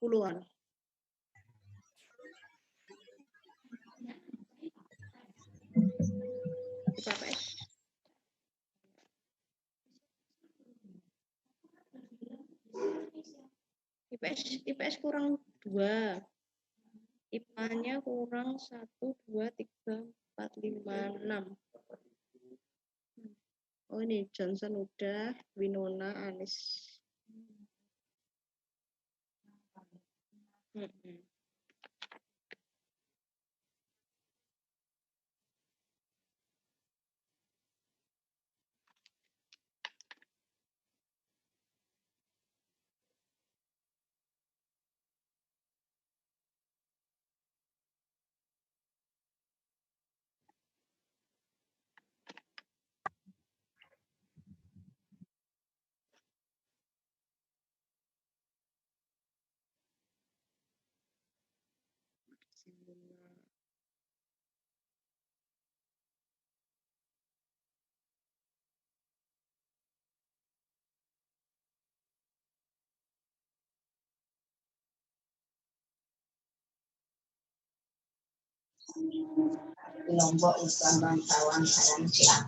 10-an. IPS kurang 2. IPA-nya kurang 1, 2, 3, 4, 5, 6. Oh ini Johnson udah, Winona, Anis. Lombok Islam Bangsawan Sayang Ciak.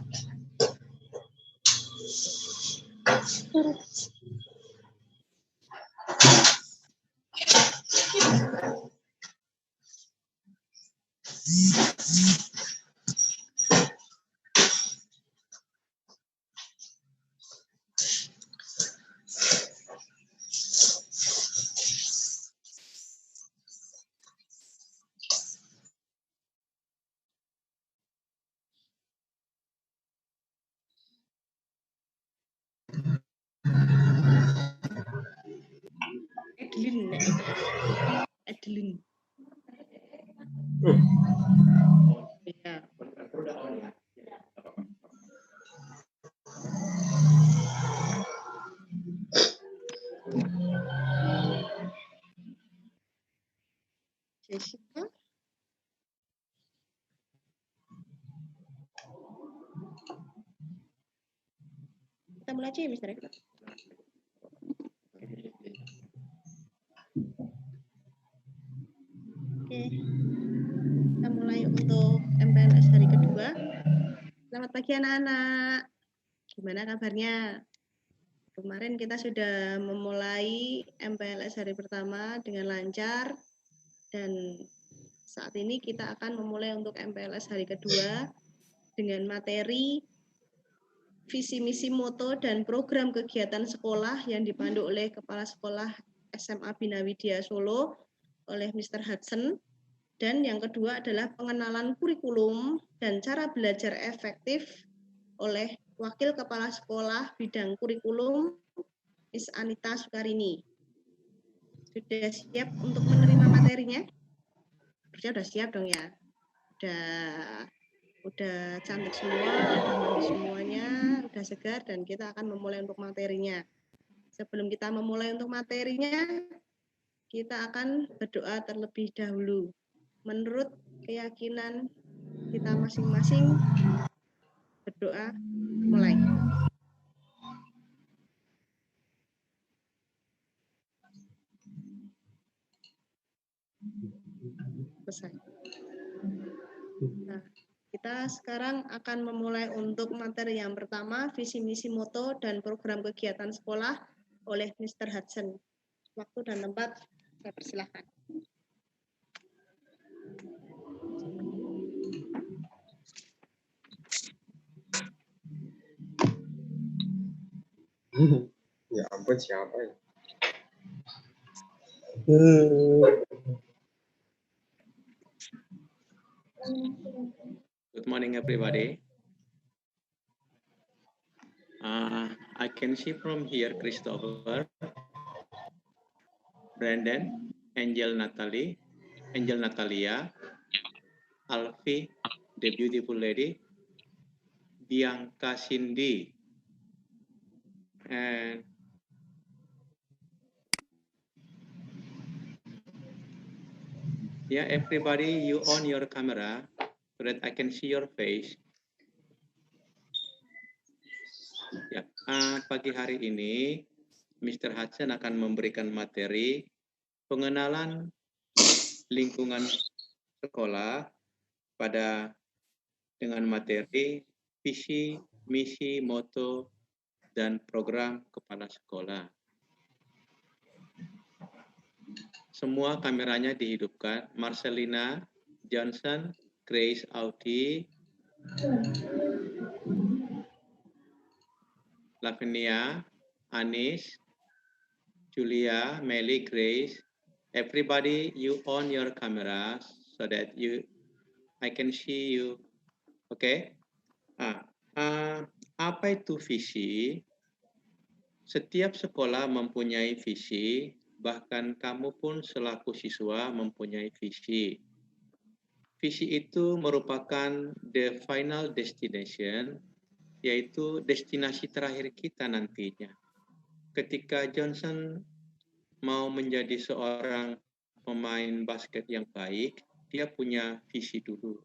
Adeline. Ya. Jessica. Kita mulai aja ya, Mister. Oke. Kita mulai untuk MPLS hari kedua. Selamat pagi anak-anak. Gimana kabarnya? Kemarin kita sudah memulai MPLS hari pertama dengan lancar. Dan saat ini kita akan memulai untuk MPLS hari kedua dengan materi visi misi moto dan program kegiatan sekolah yang dipandu oleh Kepala Sekolah SMA Bina Widya Solo oleh Mr. Hudson. Dan yang kedua adalah pengenalan kurikulum dan cara belajar efektif oleh Wakil Kepala Sekolah Bidang Kurikulum, Miss Anita Sukarini. Sudah siap untuk menerima materinya? Sudah siap dong ya? Udah cantik semua, udah mandi semuanya, udah segar, dan kita akan memulai untuk materinya. Sebelum kita memulai untuk materinya, kita akan berdoa terlebih dahulu. Menurut keyakinan kita masing-masing, berdoa mulai. Selesai. Nah, kita sekarang akan memulai untuk materi yang pertama, visi misi moto dan program kegiatan sekolah oleh Mr. Hudson. Waktu dan tempat saya persilahkan. Ya ampun, siapa ya? Good morning, everybody. I can see from here Christopher, Brandon, Angel Natalia, Alfie, the beautiful lady, Bianca Cindy, and yeah, everybody, you on your camera so that I can see your face. Ya, pagi hari ini Mr. Hudson akan memberikan materi pengenalan lingkungan sekolah dengan materi, visi, misi, moto, dan program kepala sekolah. Semua kameranya dihidupkan. Marcelina, Johnson, Grace, Audi, Lavinia, Anis, Julia, Melly, Grace. Everybody, you on your cameras so that I can see you. Okay? Apa itu visi? Setiap sekolah mempunyai visi, bahkan kamu pun selaku siswa mempunyai visi. Visi itu merupakan the final destination, yaitu destinasi terakhir kita nantinya. Ketika Johnson mau menjadi seorang pemain basket yang baik, dia punya visi dulu.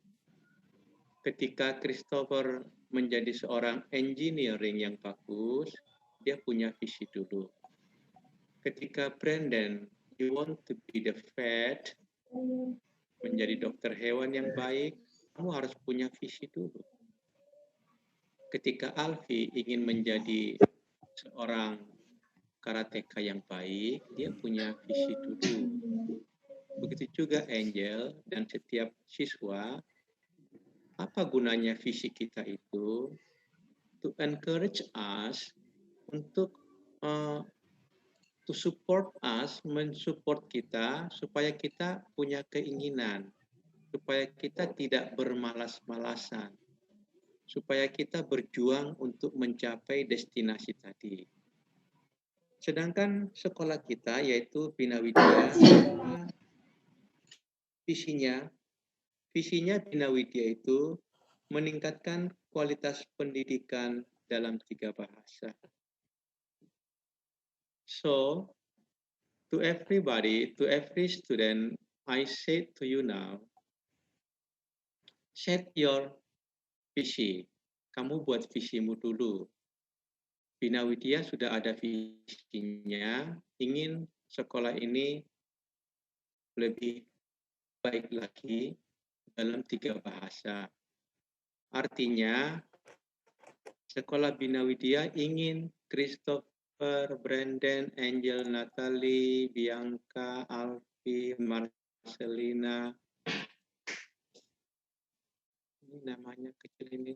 Ketika Christopher menjadi seorang engineering yang bagus, dia punya visi dulu. Ketika Brandon, you want to be the vet, menjadi dokter hewan yang baik, kamu harus punya visi dulu. Ketika Alfie ingin menjadi seorang karateka yang baik, dia punya visi dulu. Begitu juga Angel dan setiap siswa, apa gunanya visi kita itu? To encourage us untuk to support us, mensupport kita supaya kita punya keinginan, supaya kita tidak bermalas-malasan, supaya kita berjuang untuk mencapai destinasi tadi. Sedangkan sekolah kita yaitu Bina Widya, visinya Bina Widya itu meningkatkan kualitas pendidikan dalam 3 bahasa. So, to everybody, to every student, I say to you now, set your visi. Kamu buat visimu dulu. Bina Widya sudah ada visinya, ingin sekolah ini lebih baik lagi dalam 3 bahasa. Artinya, sekolah Bina Widya ingin Christopher, Brandon, Angel, Natalie, Bianca, Alfie, Marcelina, ini namanya kecil ini,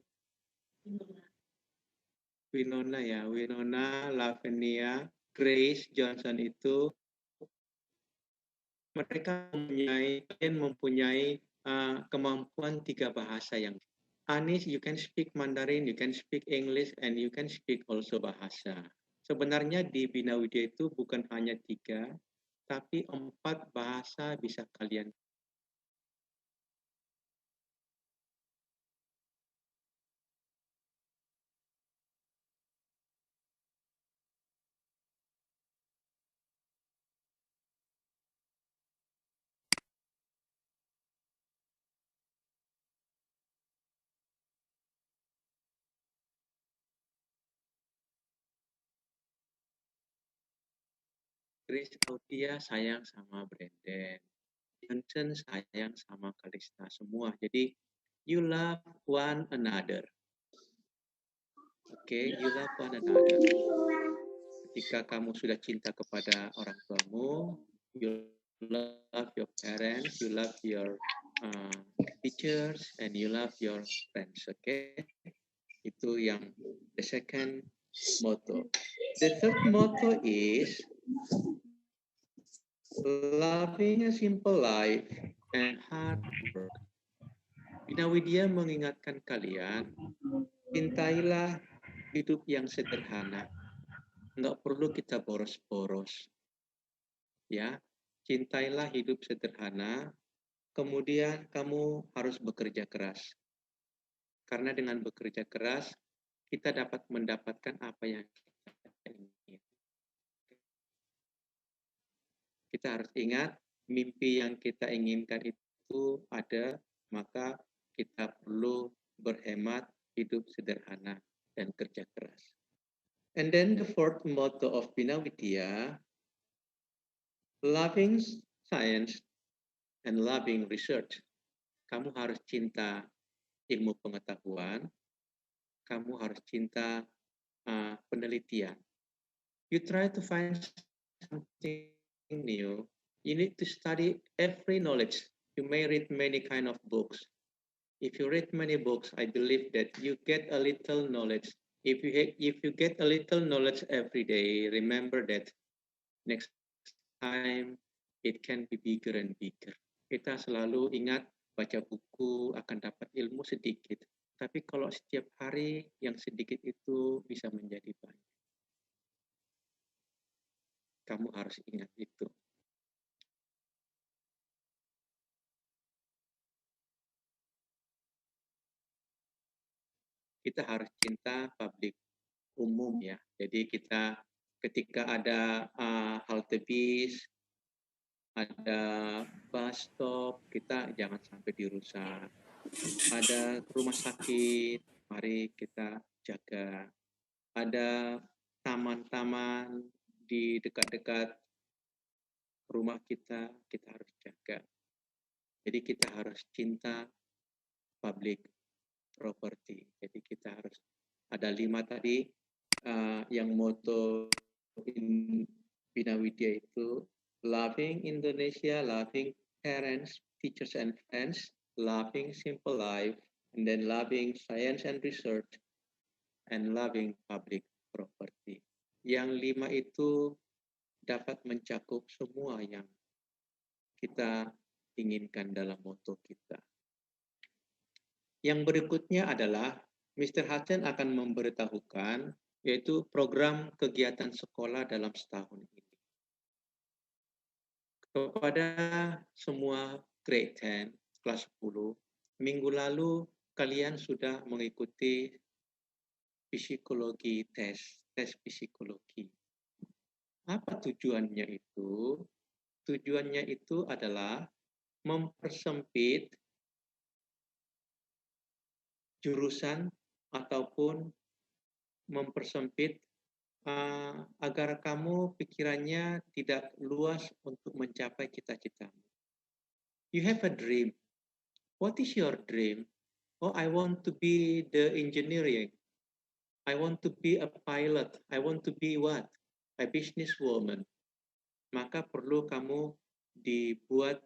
Winona ya, Winona, Lavinia, Grace, Johnson itu mereka mempunyai kemampuan 3 bahasa yang Anis, you can speak Mandarin, you can speak English, and you can speak also bahasa. Sebenarnya di Bina Widya itu bukan hanya 3, tapi 4 bahasa bisa kalian. Grace Audia sayang sama Brandon. Johnson sayang sama Kalista semua. Jadi, you love one another. Okay, you love one another. Ketika kamu sudah cinta kepada orang tuamu, you love your parents, you love your teachers, and you love your friends. Okay, itu yang the second motto. The third motto is loving a simple life and hard work. Bina Widya mengingatkan kalian, cintailah hidup yang sederhana. Nggak perlu kita boros-boros. Ya, cintailah hidup sederhana, kemudian kamu harus bekerja keras. Karena dengan bekerja keras, kita dapat mendapatkan apa yang kita ingin. Kita harus ingat, mimpi yang kita inginkan itu ada, maka kita perlu berhemat, hidup sederhana, dan kerja keras. And then the fourth motto of Bina Widya, loving science and loving research. Kamu harus cinta ilmu pengetahuan, kamu harus cinta penelitian. You try to find something new, you need to study every knowledge. You may read many kind of books. If you read many books, I believe that you get a little knowledge. If you get a little knowledge every day, remember that next time it can be bigger and bigger. Kita selalu ingat baca buku akan dapat ilmu sedikit. Tapi kalau setiap hari yang sedikit itu bisa menjadi banyak. Kamu harus ingat itu. Kita harus cinta publik umum ya. Jadi kita ketika ada halte bis, ada bus stop, kita jangan sampai dirusak. Ada rumah sakit, mari kita jaga. Ada taman-taman di dekat-dekat rumah kita harus jaga. Jadi kita harus cinta public property. Jadi kita harus ada 5 tadi yang moto Bina Widya itu loving Indonesia, loving parents, teachers and friends, loving simple life, and then loving science and research, and loving public property. Yang 5 itu dapat mencakup semua yang kita inginkan dalam moto kita. Yang berikutnya adalah Mr. Hudson akan memberitahukan yaitu program kegiatan sekolah dalam setahun ini. Kepada semua grade 10, kelas 10, minggu lalu kalian sudah mengikuti psikologi tes psikologi. Apa tujuannya itu? Tujuannya itu adalah mempersempit jurusan ataupun mempersempit agar kamu pikirannya tidak luas untuk mencapai cita-citamu. You have a dream. What is your dream? Oh, I want to be the engineering. I want to be a pilot. I want to be what? A businesswoman. Maka perlu kamu dibuat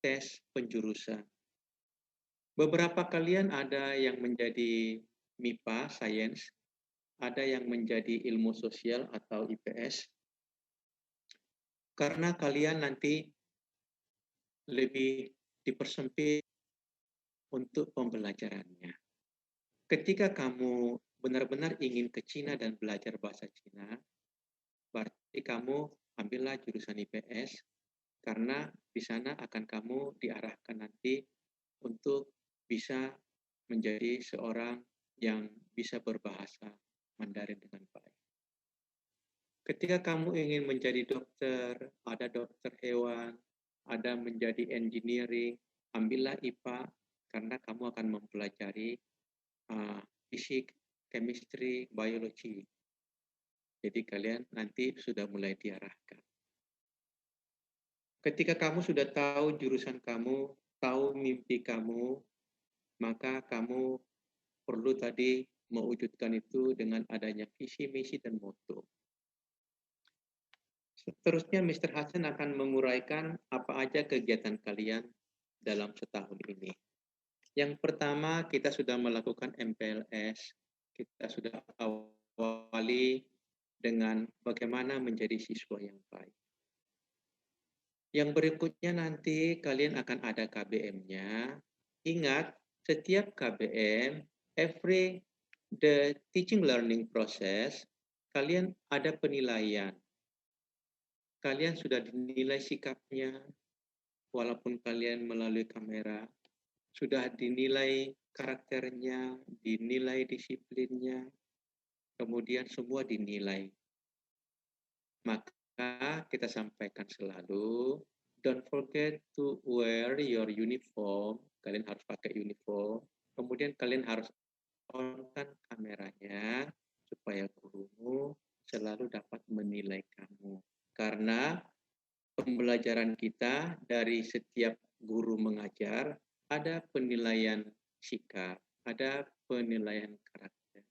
tes penjurusan. Beberapa kalian ada yang menjadi MIPA, Science, ada yang menjadi ilmu sosial atau IPS, karena kalian nanti lebih dipersempit untuk pembelajarannya. Ketika kamu benar-benar ingin ke Cina dan belajar bahasa Cina, berarti kamu ambillah jurusan IPS, karena di sana akan kamu diarahkan nanti untuk bisa menjadi seorang yang bisa berbahasa Mandarin dengan baik. Ketika kamu ingin menjadi dokter, ada dokter hewan, ada menjadi engineering, ambillah IPA karena kamu akan mempelajari fisik, chemistry, biology. Jadi kalian nanti sudah mulai diarahkan. Ketika kamu sudah tahu jurusan kamu, tahu mimpi kamu, maka kamu perlu tadi mewujudkan itu dengan adanya visi, misi, dan moto. Seterusnya, Mr. Hasan akan menguraikan apa aja kegiatan kalian dalam setahun ini. Yang pertama, kita sudah melakukan MPLS. Kita sudah awali dengan bagaimana menjadi siswa yang baik. Yang berikutnya nanti kalian akan ada KBM-nya. Ingat, setiap KBM, the teaching learning process, kalian ada penilaian. Kalian sudah dinilai sikapnya, walaupun kalian melalui kamera, sudah dinilai karakternya, dinilai disiplinnya, kemudian semua dinilai. Maka kita sampaikan selalu, don't forget to wear your uniform. Kalian harus pakai uniform. Kemudian kalian harus on-kan kameranya supaya gurumu selalu dapat menilai kamu. Karena pembelajaran kita dari setiap guru mengajar, ada penilaian sikap, ada penilaian karakter.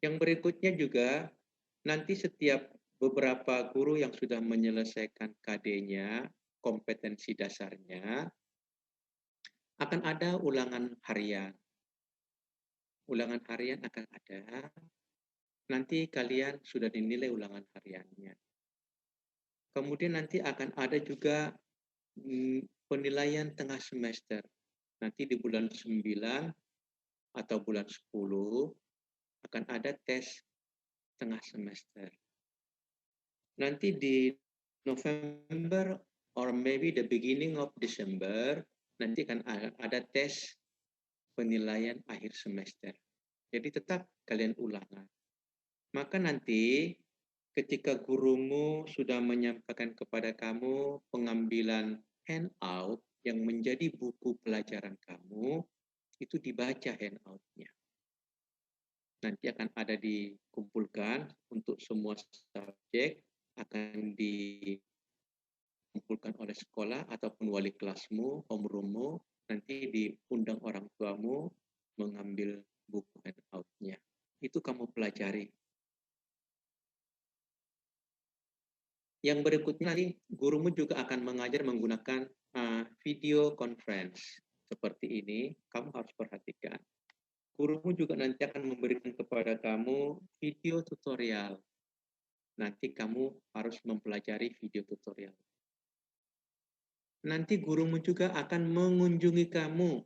Yang berikutnya juga, nanti setiap beberapa guru yang sudah menyelesaikan KD-nya, kompetensi dasarnya, akan ada ulangan harian. Ulangan harian akan ada, nanti kalian sudah dinilai ulangan hariannya. Kemudian nanti akan ada juga penilaian tengah semester. Nanti di bulan 9 atau bulan 10 akan ada tes tengah semester. Nanti di November or maybe the beginning of December, nanti akan ada tes penilaian akhir semester. Jadi tetap kalian ulangan. Maka nanti ketika gurumu sudah menyampaikan kepada kamu pengambilan handout yang menjadi buku pelajaran kamu, itu dibaca handout-nya. Nanti akan ada dikumpulkan untuk semua subjek, akan dikumpulkan oleh sekolah ataupun wali kelasmu, homeroommu, nanti diundang orang tuamu mengambil buku handout-nya. Itu kamu pelajari. Yang berikutnya nanti gurumu juga akan mengajar menggunakan video conference seperti ini. Kamu harus perhatikan. Gurumu juga nanti akan memberikan kepada kamu video tutorial. Nanti kamu harus mempelajari video tutorial. Nanti gurumu juga akan mengunjungi kamu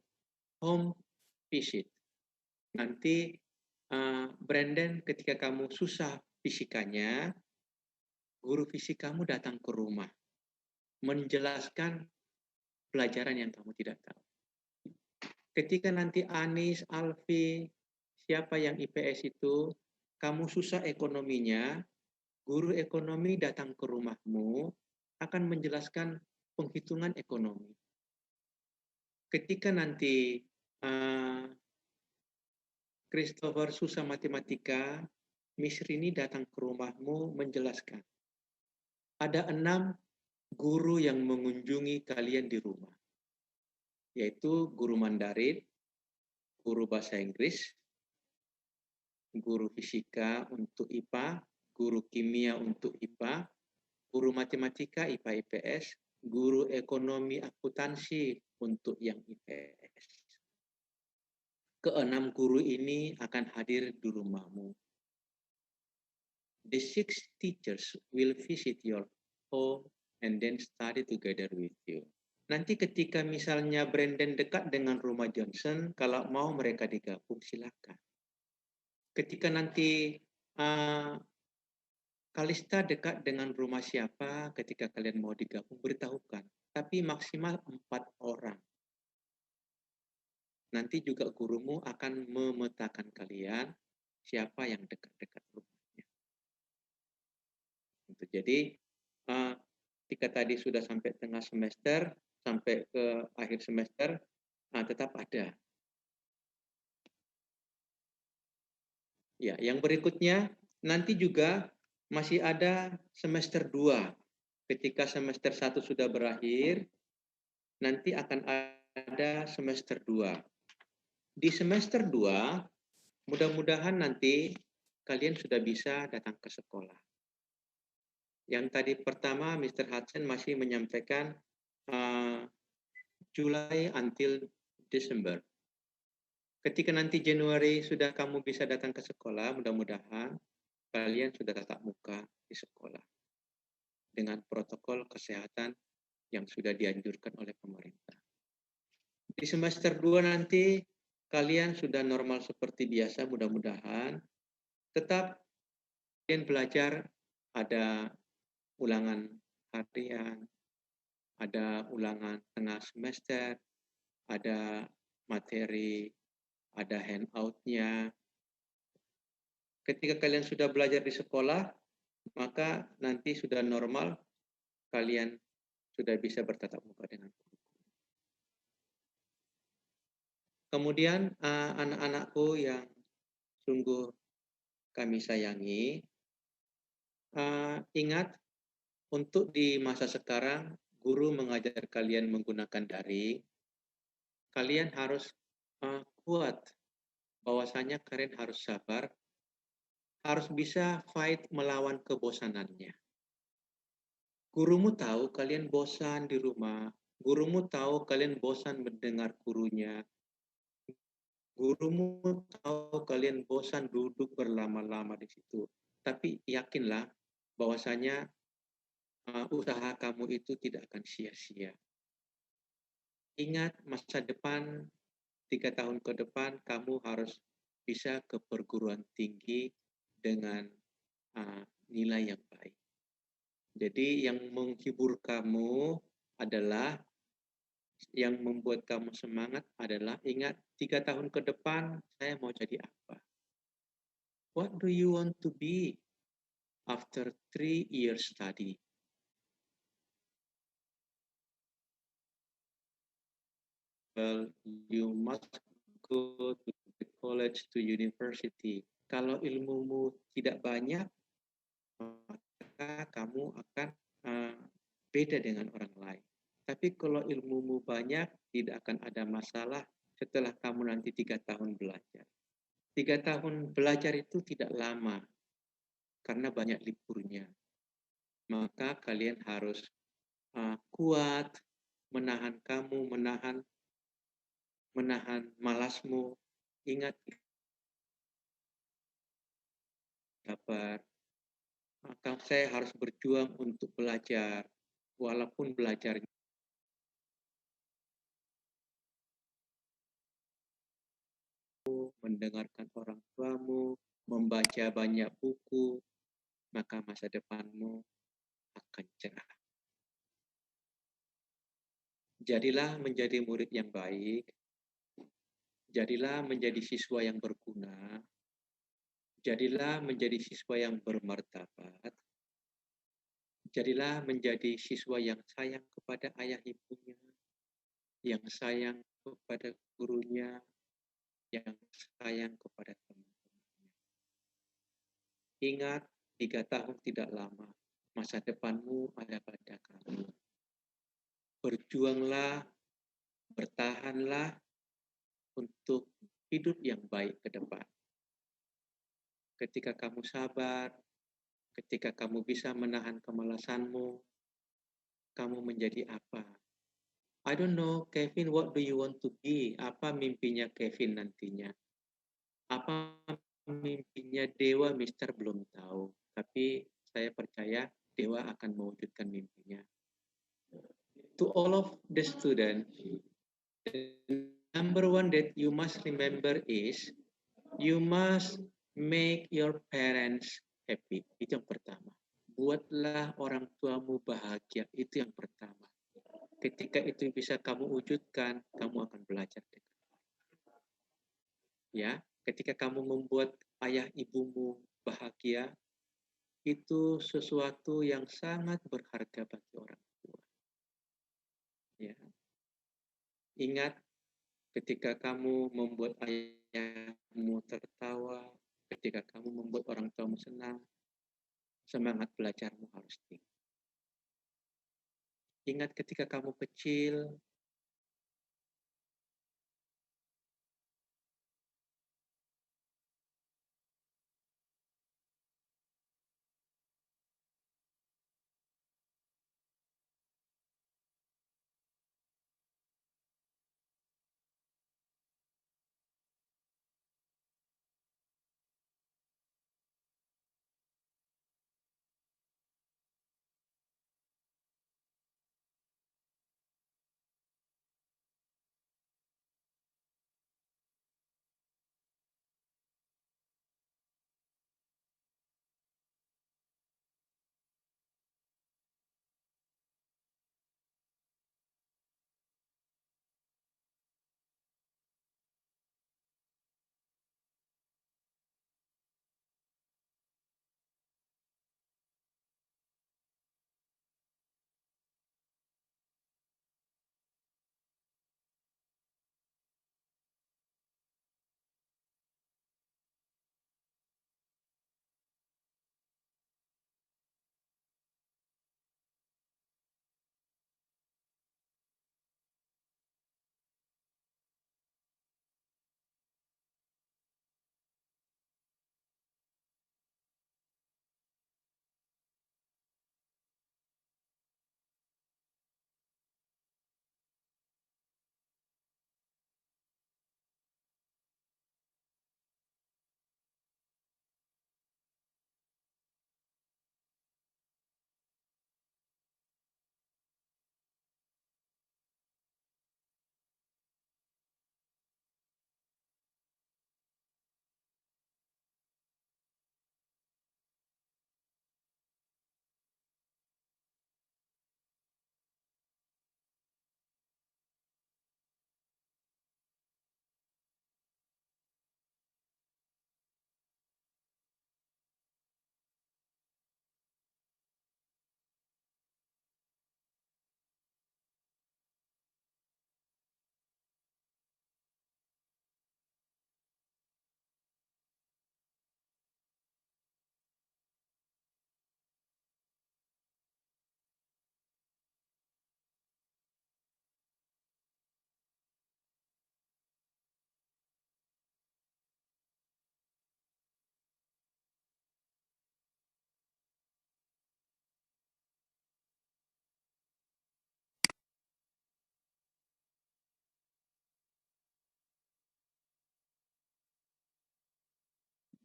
home visit. Nanti Brandon ketika kamu susah fisikanya, guru fisik kamu datang ke rumah, menjelaskan pelajaran yang kamu tidak tahu. Ketika nanti Anis, Alfi, siapa yang IPS itu, kamu susah ekonominya, guru ekonomi datang ke rumahmu, akan menjelaskan penghitungan ekonomi. Ketika nanti Christopher susah matematika, Miss Rini datang ke rumahmu menjelaskan. Ada 6 guru yang mengunjungi kalian di rumah, yaitu guru Mandarin, guru bahasa Inggris, guru fisika untuk IPA, guru kimia untuk IPA, guru matematika IPA IPS, guru ekonomi akuntansi untuk yang IPS. Ke-6 guru ini akan hadir di rumahmu. The 6 teachers will visit your home and then study together with you. Nanti ketika misalnya Brandon dekat dengan rumah Johnson, kalau mau mereka digabung silakan. Ketika nanti Kalista dekat dengan rumah siapa, ketika kalian mau digabung beritahukan. Tapi maksimal 4 orang. Nanti juga gurumu akan memetakan kalian siapa yang dekat-dekat rumahnya. Jadi ketika tadi sudah sampai tengah semester, sampai ke akhir semester, tetap ada. Ya, yang berikutnya nanti juga masih ada semester 2. Ketika semester 1 sudah berakhir, nanti akan ada semester 2. Di semester 2, mudah-mudahan nanti kalian sudah bisa datang ke sekolah. Yang tadi pertama, Mr. Hudson masih menyampaikan July until December. Ketika nanti Januari sudah kamu bisa datang ke sekolah, mudah-mudahan kalian sudah tatap muka di sekolah dengan protokol kesehatan yang sudah dianjurkan oleh pemerintah. Di semester 2 nanti kalian sudah normal seperti biasa, mudah-mudahan. Tetap kalian belajar, ada ulangan harian, ada ulangan tengah semester, ada materi, ada handout-nya. Ketika kalian sudah belajar di sekolah, maka nanti sudah normal, kalian sudah bisa bertatap muka dengan guru. Kemudian anak-anakku yang sungguh kami sayangi, ingat Untuk di masa sekarang, guru mengajar kalian menggunakan daring, kalian harus kuat, bahwasanya kalian harus sabar, harus bisa fight melawan kebosanannya. Gurumu tahu kalian bosan di rumah, gurumu tahu kalian bosan mendengar gurunya, gurumu tahu kalian bosan duduk berlama-lama di situ. Tapi yakinlah bahwasanya usaha kamu itu tidak akan sia-sia. Ingat masa depan, 3 tahun ke depan kamu harus bisa ke perguruan tinggi dengan nilai yang baik. Jadi yang menghibur kamu adalah, yang membuat kamu semangat adalah ingat 3 tahun ke depan saya mau jadi apa? What do you want to be after 3 years study? Well, you must go to the college, to university. Kalau ilmumu tidak banyak, maka kamu akan beda dengan orang lain. Tapi kalau ilmumu banyak, tidak akan ada masalah setelah kamu nanti 3 tahun belajar. 3 tahun belajar itu tidak lama, karena banyak liburnya. Maka kalian harus kuat, menahan malasmu. Ingat, sabar. Maka saya harus berjuang untuk belajar, walaupun belajar mendengarkan orang tuamu, membaca banyak buku, maka masa depanmu akan cerah. Jadilah menjadi murid yang baik, jadilah menjadi siswa yang berguna, jadilah menjadi siswa yang bermartabat, jadilah menjadi siswa yang sayang kepada ayah ibunya, yang sayang kepada gurunya, yang sayang kepada teman-temannya. Ingat, 3 tahun tidak lama, masa depanmu ada pada kamu. Berjuanglah, bertahanlah untuk hidup yang baik ke depan. Ketika kamu sabar, ketika kamu bisa menahan kemalasanmu, kamu menjadi apa? I don't know, Kevin, what do you want to be? Apa mimpinya Kevin nantinya? Apa mimpinya Dewa, Mister belum tahu. Tapi saya percaya Dewa akan mewujudkan mimpinya. To all of the students, the number one that you must remember is you must make your parents happy. Itu yang pertama. Buatlah orang tuamu bahagia. Itu yang pertama. Ketika itu bisa kamu wujudkan, kamu akan belajar dengan ya. Ketika kamu membuat ayah ibumu bahagia, itu sesuatu yang sangat berharga bagi orang tua. Ya. Ingat, ketika kamu membuat ayahmu tertawa, ketika kamu membuat orang tuamu senang, semangat belajarmu harus tinggi. Ingat ketika kamu kecil,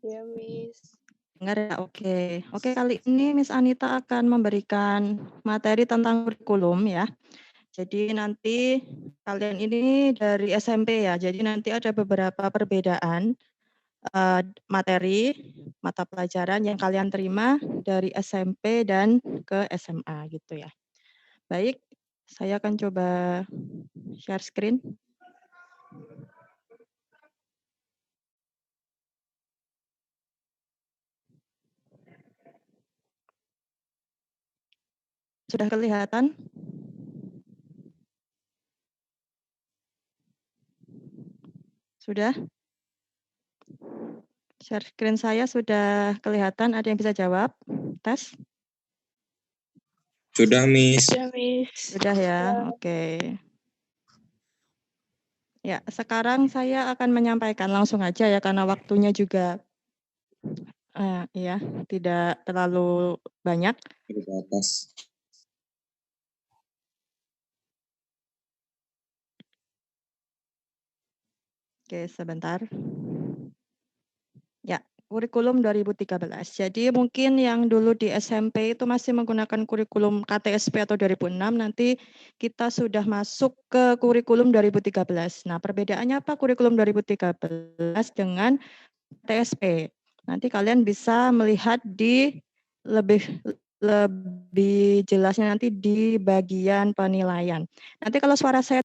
Ya, Miss. Dengar ya? Oke. Oke, kali ini Miss Anita akan memberikan materi tentang kurikulum ya. Jadi nanti kalian ini dari SMP ya. Jadi nanti ada beberapa perbedaan materi mata pelajaran yang kalian terima dari SMP dan ke SMA gitu ya. Baik, saya akan coba share screen. Sudah kelihatan? Sudah? Share screen saya sudah kelihatan, ada yang bisa jawab? Tes? Sudah, Miss. Ya, Miss. Sudah ya, oke. Ya, sekarang saya akan menyampaikan langsung aja ya, karena waktunya juga ya tidak terlalu banyak. Terbatas. Oke, sebentar. Ya, kurikulum 2013. Jadi mungkin yang dulu di SMP itu masih menggunakan kurikulum KTSP atau 2006, nanti kita sudah masuk ke kurikulum 2013. Nah, perbedaannya apa kurikulum 2013 dengan KTSP? Nanti kalian bisa melihat di lebih jelasnya nanti di bagian penilaian. Nanti kalau suara saya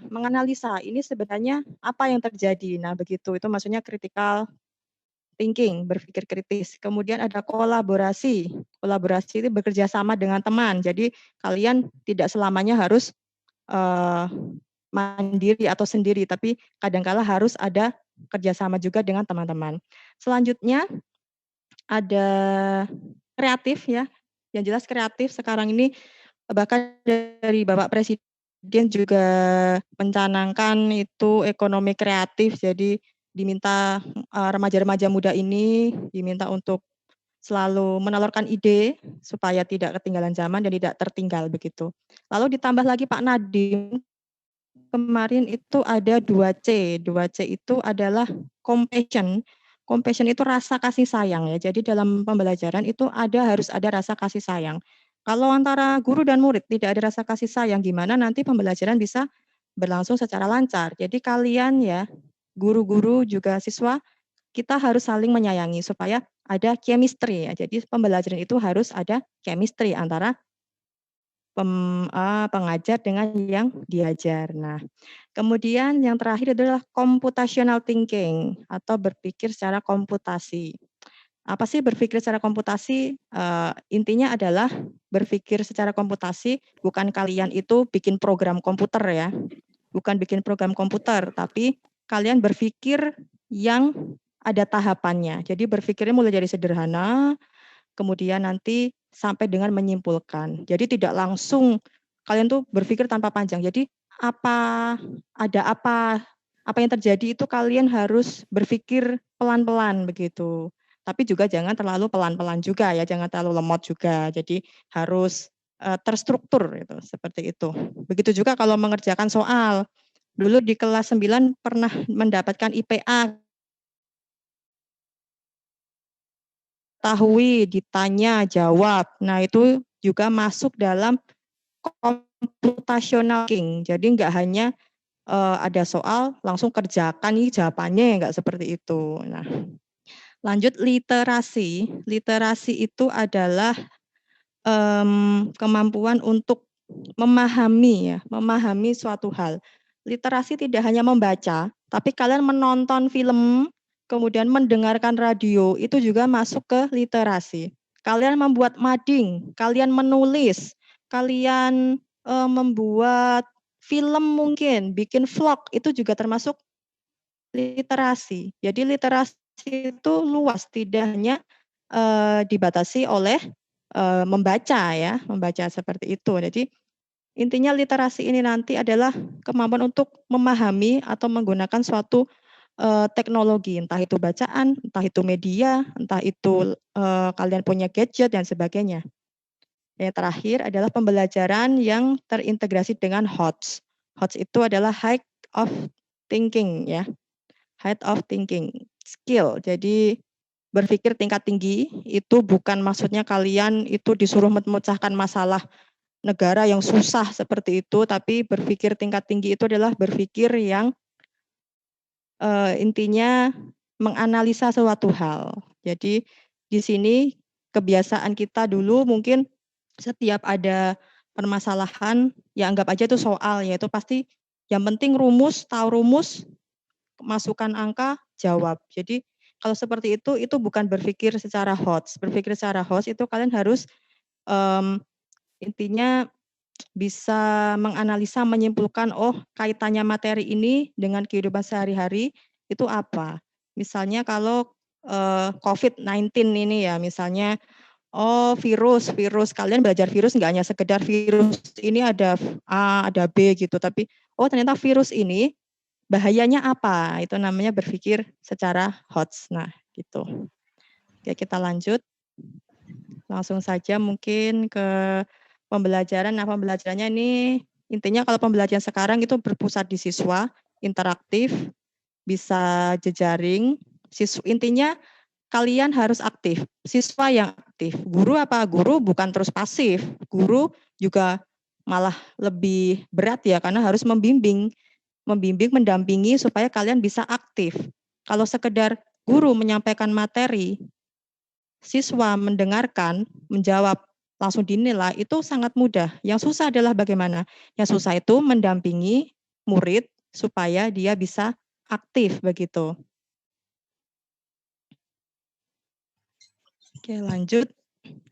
menganalisa ini sebenarnya apa yang terjadi. Nah, begitu. Itu maksudnya critical thinking, berpikir kritis. Kemudian ada kolaborasi. Kolaborasi itu bekerja sama dengan teman. Jadi kalian tidak selamanya harus mandiri atau sendiri, tapi kadangkala harus ada kerjasama juga dengan teman-teman. Selanjutnya ada kreatif ya. Yang jelas kreatif sekarang ini bahkan dari Bapak Presiden juga mencanangkan itu ekonomi kreatif. Jadi diminta remaja-remaja muda ini diminta untuk selalu menelurkan ide supaya tidak ketinggalan zaman dan tidak tertinggal begitu. Lalu ditambah lagi Pak Nadiem kemarin itu ada 2C. 2C itu adalah compassion. Compassion itu rasa kasih sayang ya. Jadi dalam pembelajaran itu harus ada rasa kasih sayang. Kalau antara guru dan murid tidak ada rasa kasih sayang, gimana nanti pembelajaran bisa berlangsung secara lancar. Jadi kalian ya, guru-guru juga siswa, kita harus saling menyayangi supaya ada chemistry ya. Jadi pembelajaran itu harus ada chemistry antara pengajar dengan yang diajar. Nah, kemudian yang terakhir adalah computational thinking atau berpikir secara komputasi. Apa sih berpikir secara komputasi? Intinya adalah berpikir secara komputasi bukan kalian itu bikin program komputer ya. Bukan bikin program komputer, tapi kalian berpikir yang ada tahapannya. Jadi berpikirnya mulai dari sederhana, kemudian nanti sampai dengan menyimpulkan. Jadi tidak langsung kalian tuh berpikir tanpa panjang. Jadi apa yang terjadi itu kalian harus berpikir pelan-pelan begitu. Tapi juga jangan terlalu pelan-pelan juga ya, jangan terlalu lemot juga. Jadi harus terstruktur itu seperti itu. Begitu juga kalau mengerjakan soal. Dulu di kelas 9 pernah mendapatkan IPA, ketahui, ditanya, jawab. Nah, itu juga masuk dalam computational thinking. Jadi enggak hanya ada soal langsung kerjakan nih jawabannya, enggak seperti itu. Nah, lanjut literasi. Literasi itu adalah kemampuan untuk memahami suatu hal. Literasi tidak hanya membaca, tapi kalian menonton film, kemudian mendengarkan radio, itu juga masuk ke literasi. Kalian membuat mading, kalian menulis, kalian membuat film mungkin, bikin vlog, itu juga termasuk literasi. Jadi literasi itu luas, tidak hanya dibatasi oleh membaca ya, membaca seperti itu. Jadi intinya literasi ini nanti adalah kemampuan untuk memahami atau menggunakan suatu teknologi, entah itu bacaan, entah itu media, entah itu kalian punya gadget dan sebagainya. Yang terakhir adalah pembelajaran yang terintegrasi dengan HOTS. HOTS itu adalah height of thinking ya. Height of thinking skill. Jadi berpikir tingkat tinggi itu bukan maksudnya kalian itu disuruh memecahkan masalah negara yang susah seperti itu, tapi berpikir tingkat tinggi itu adalah berpikir yang intinya menganalisa suatu hal. Jadi di sini kebiasaan kita dulu mungkin setiap ada permasalahan, ya anggap aja itu soal, yaitu pasti yang penting rumus, tahu rumus, masukkan angka, jawab. Jadi kalau seperti itu bukan berpikir secara HOTS. Berpikir secara HOTS itu kalian harus intinya bisa menganalisa, menyimpulkan, oh kaitannya materi ini dengan kehidupan sehari-hari itu apa. Misalnya kalau COVID-19 ini ya, misalnya oh virus, kalian belajar virus nggak hanya sekedar virus ini ada A, ada B gitu, tapi oh ternyata virus ini bahayanya apa, itu namanya berpikir secara HOTS. Nah gitu. Oke, kita lanjut. Langsung saja mungkin ke pembelajaran. Nah pembelajarannya ini intinya kalau pembelajaran sekarang itu berpusat di siswa, interaktif, bisa jejaring. Intinya kalian harus aktif, siswa yang aktif. Guru apa? Guru bukan terus pasif, guru juga malah lebih berat ya karena harus membimbing, mendampingi supaya kalian bisa aktif. Kalau sekedar guru menyampaikan materi, siswa mendengarkan, menjawab, langsung dinilai, itu sangat mudah. Yang susah adalah bagaimana? Yang susah itu mendampingi, murid supaya dia bisa aktif begitu. Oke, lanjut.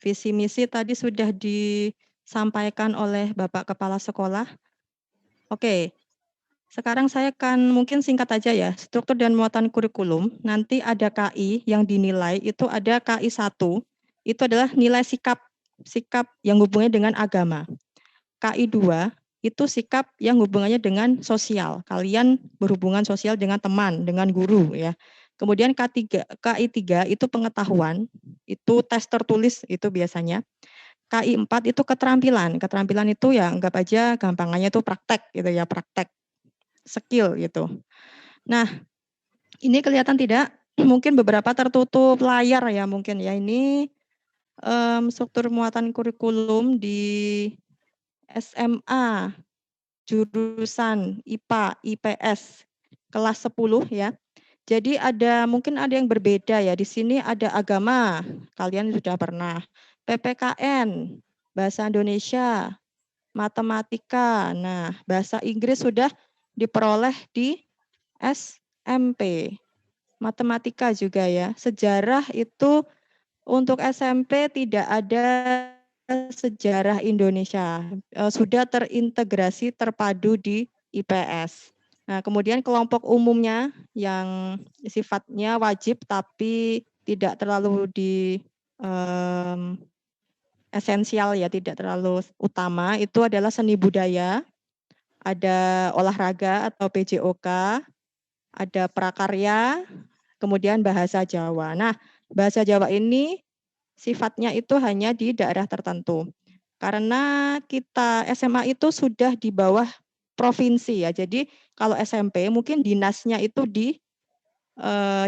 Visi misi tadi sudah disampaikan oleh Bapak Kepala Sekolah. Oke, sekarang saya akan mungkin singkat aja ya, struktur dan muatan kurikulum. Nanti ada KI yang dinilai, itu ada KI 1, itu adalah nilai sikap yang hubungannya dengan agama. KI 2, itu sikap yang hubungannya dengan sosial. Kalian berhubungan sosial dengan teman, dengan guru ya. Kemudian KI 3 itu pengetahuan, itu tes tertulis itu biasanya. KI 4 itu keterampilan. Keterampilan itu ya anggap aja gampangannya itu praktek gitu ya, praktek skill gitu. Nah, ini kelihatan tidak? Mungkin beberapa tertutup layar ya mungkin ya. Ini struktur muatan kurikulum di SMA jurusan IPA IPS kelas 10 ya. Jadi mungkin ada yang berbeda ya. Di sini ada agama, kalian sudah pernah. PPKN, bahasa Indonesia, matematika. Nah, bahasa Inggris sudah diperoleh di SMP. Matematika juga ya. Sejarah itu untuk SMP tidak ada sejarah Indonesia. Sudah terintegrasi terpadu di IPS. Nah, kemudian kelompok umumnya yang sifatnya wajib tapi tidak terlalu esensial ya, tidak terlalu utama, itu adalah seni budaya, ada olahraga atau PJOK, ada prakarya, kemudian bahasa Jawa. Nah, bahasa Jawa ini sifatnya itu hanya di daerah tertentu. Karena kita SMA itu sudah di bawah provinsi ya. Jadi kalau SMP mungkin dinasnya itu di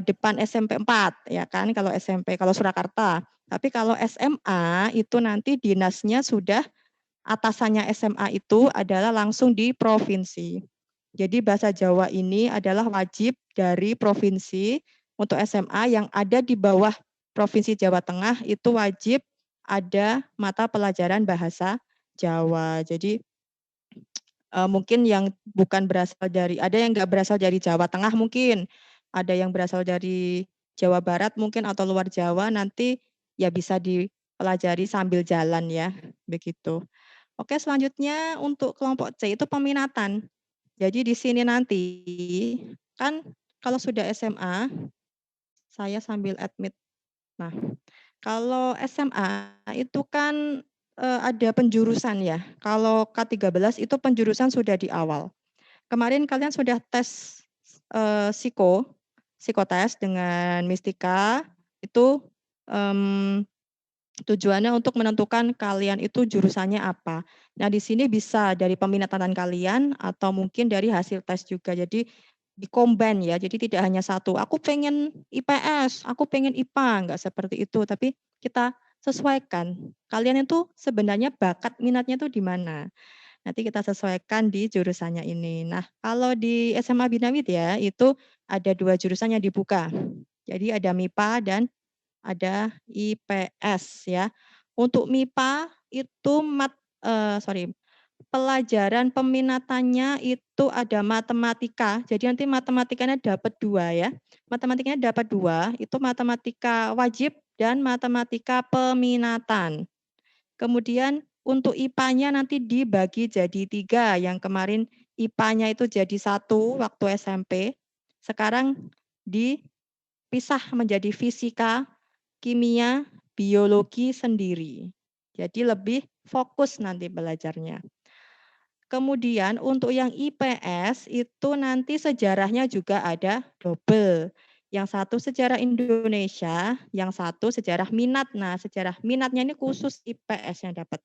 depan SMP 4 ya kan, kalau SMP, kalau Surakarta. Tapi kalau SMA itu nanti dinasnya sudah atasannya SMA itu adalah langsung di provinsi. Jadi bahasa Jawa ini adalah wajib dari provinsi untuk SMA yang ada di bawah Provinsi Jawa Tengah itu wajib ada mata pelajaran bahasa Jawa. Jadi mungkin yang bukan berasal dari, ada yang nggak berasal dari Jawa Tengah mungkin, ada yang berasal dari Jawa Barat mungkin atau luar Jawa, nanti ya bisa dipelajari sambil jalan ya, begitu. Oke, selanjutnya untuk kelompok C itu peminatan. Jadi di sini nanti kan kalau sudah SMA, saya sambil admit. Nah, kalau SMA itu kan ada penjurusan ya. Kalau K13 itu penjurusan sudah di awal. Kemarin kalian sudah tes psikotes dengan Mistika, itu tujuannya untuk menentukan kalian itu jurusannya apa. Nah, di sini bisa dari peminatan kalian atau mungkin dari hasil tes juga. Jadi di-combine ya. Jadi tidak hanya satu. Aku pengen IPS, aku pengen IPA, enggak seperti itu. Tapi kita sesuaikan. Kalian itu sebenarnya bakat minatnya itu di mana. Nanti kita sesuaikan di jurusannya ini. Nah, kalau di SMA Binawid ya, itu ada 2 jurusan yang dibuka. Jadi ada MIPA dan ada IPS ya. Untuk MIPA itu pelajaran peminatannya itu ada matematika. Jadi nanti matematikanya dapat 2 ya. Matematikanya dapat 2, itu matematika wajib dan matematika peminatan. Kemudian untuk IPA-nya nanti dibagi jadi 3. Yang kemarin IPA-nya itu jadi 1 waktu SMP. Sekarang dipisah menjadi fisika, kimia, biologi sendiri. Jadi lebih fokus nanti belajarnya. Kemudian untuk yang IPS itu nanti sejarahnya juga ada double. Yang satu sejarah Indonesia, yang satu sejarah minat. Nah, sejarah minatnya ini khusus IPS yang dapat.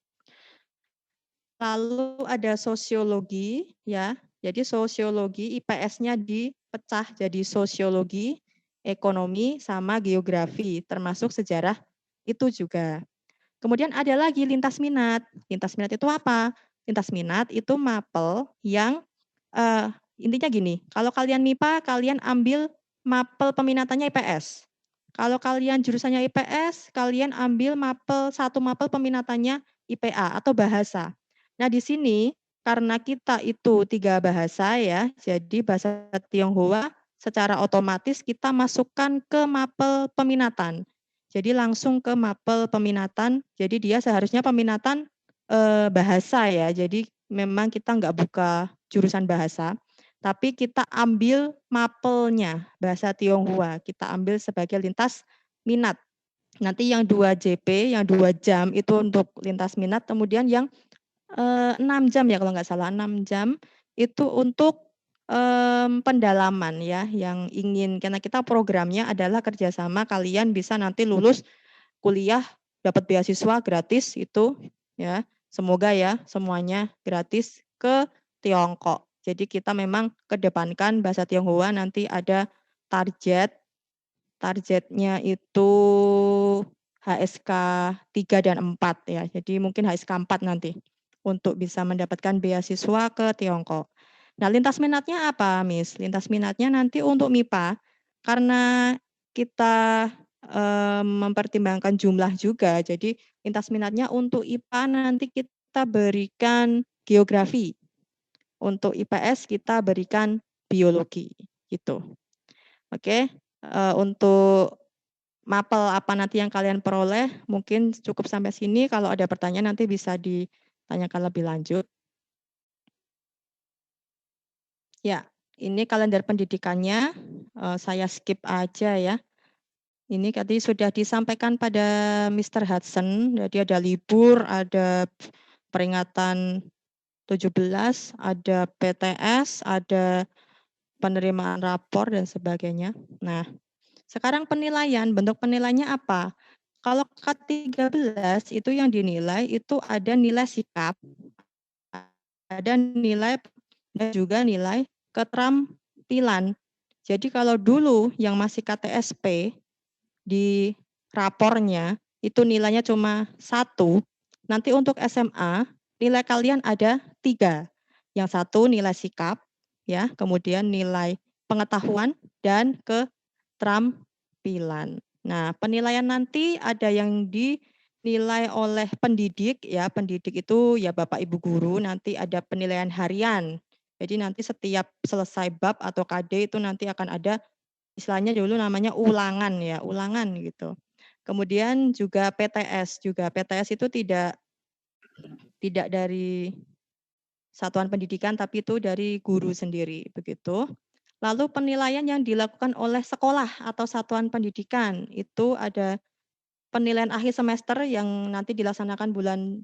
Lalu ada sosiologi ya. Jadi sosiologi IPS-nya dipecah jadi sosiologi, ekonomi sama geografi, termasuk sejarah itu juga. Kemudian ada lagi lintas minat. Lintas minat itu apa? Lintas minat itu mapel yang intinya gini, kalau kalian MIPA, kalian ambil mapel peminatannya IPS. Kalau kalian jurusannya IPS, kalian ambil satu mapel peminatannya IPA atau bahasa. Nah, di sini karena kita itu 3 bahasa ya, jadi bahasa Tionghoa secara otomatis kita masukkan ke mapel peminatan. Jadi langsung ke mapel peminatan, jadi dia seharusnya peminatan bahasa ya, jadi memang kita nggak buka jurusan bahasa, tapi kita ambil mapelnya bahasa Tionghoa, kita ambil sebagai lintas minat. Nanti yang 2 JP, yang 2 jam itu untuk lintas minat, kemudian yang 6 jam ya kalau nggak salah, 6 jam itu untuk pendalaman ya, yang ingin, karena kita programnya adalah kerjasama, kalian bisa nanti lulus kuliah dapat beasiswa gratis itu ya, semoga ya semuanya gratis ke Tiongkok. Jadi kita memang kedepankan bahasa Tionghoa, nanti ada targetnya itu HSK 3 dan 4 ya. Jadi mungkin HSK 4 nanti untuk bisa mendapatkan beasiswa ke Tiongkok. Nah, lintas minatnya apa, Miss? Lintas minatnya nanti untuk MIPA, karena kita mempertimbangkan jumlah juga, jadi lintas minatnya untuk IPA nanti kita berikan geografi, untuk IPS kita berikan biologi, gitu. Oke, untuk mapel apa nanti yang kalian peroleh, mungkin cukup sampai sini. Kalau ada pertanyaan nanti bisa ditanyakan lebih lanjut. Ya, ini kalender pendidikannya, saya skip aja ya. Ini tadi sudah disampaikan pada Mr. Hudson, jadi ada libur, ada peringatan 17, ada PTS, ada penerimaan rapor dan sebagainya. Nah, sekarang penilaian, bentuk penilaiannya apa? Kalau K13 itu yang dinilai itu ada nilai sikap, ada nilai dan juga nilai keterampilan. Jadi kalau dulu yang masih KTSP di rapornya itu nilainya cuma 1, nanti untuk SMA nilai kalian ada 3. Yang 1 nilai sikap, ya, kemudian nilai pengetahuan dan keterampilan. Nah, penilaian nanti ada yang dinilai oleh pendidik, ya, pendidik itu ya Bapak Ibu guru, nanti ada penilaian harian. Jadi nanti setiap selesai bab atau KD itu nanti akan ada istilahnya dulu namanya ulangan ya, ulangan gitu. Kemudian juga PTS itu tidak dari satuan pendidikan tapi itu dari guru sendiri begitu. Lalu penilaian yang dilakukan oleh sekolah atau satuan pendidikan itu ada penilaian akhir semester yang nanti dilaksanakan bulan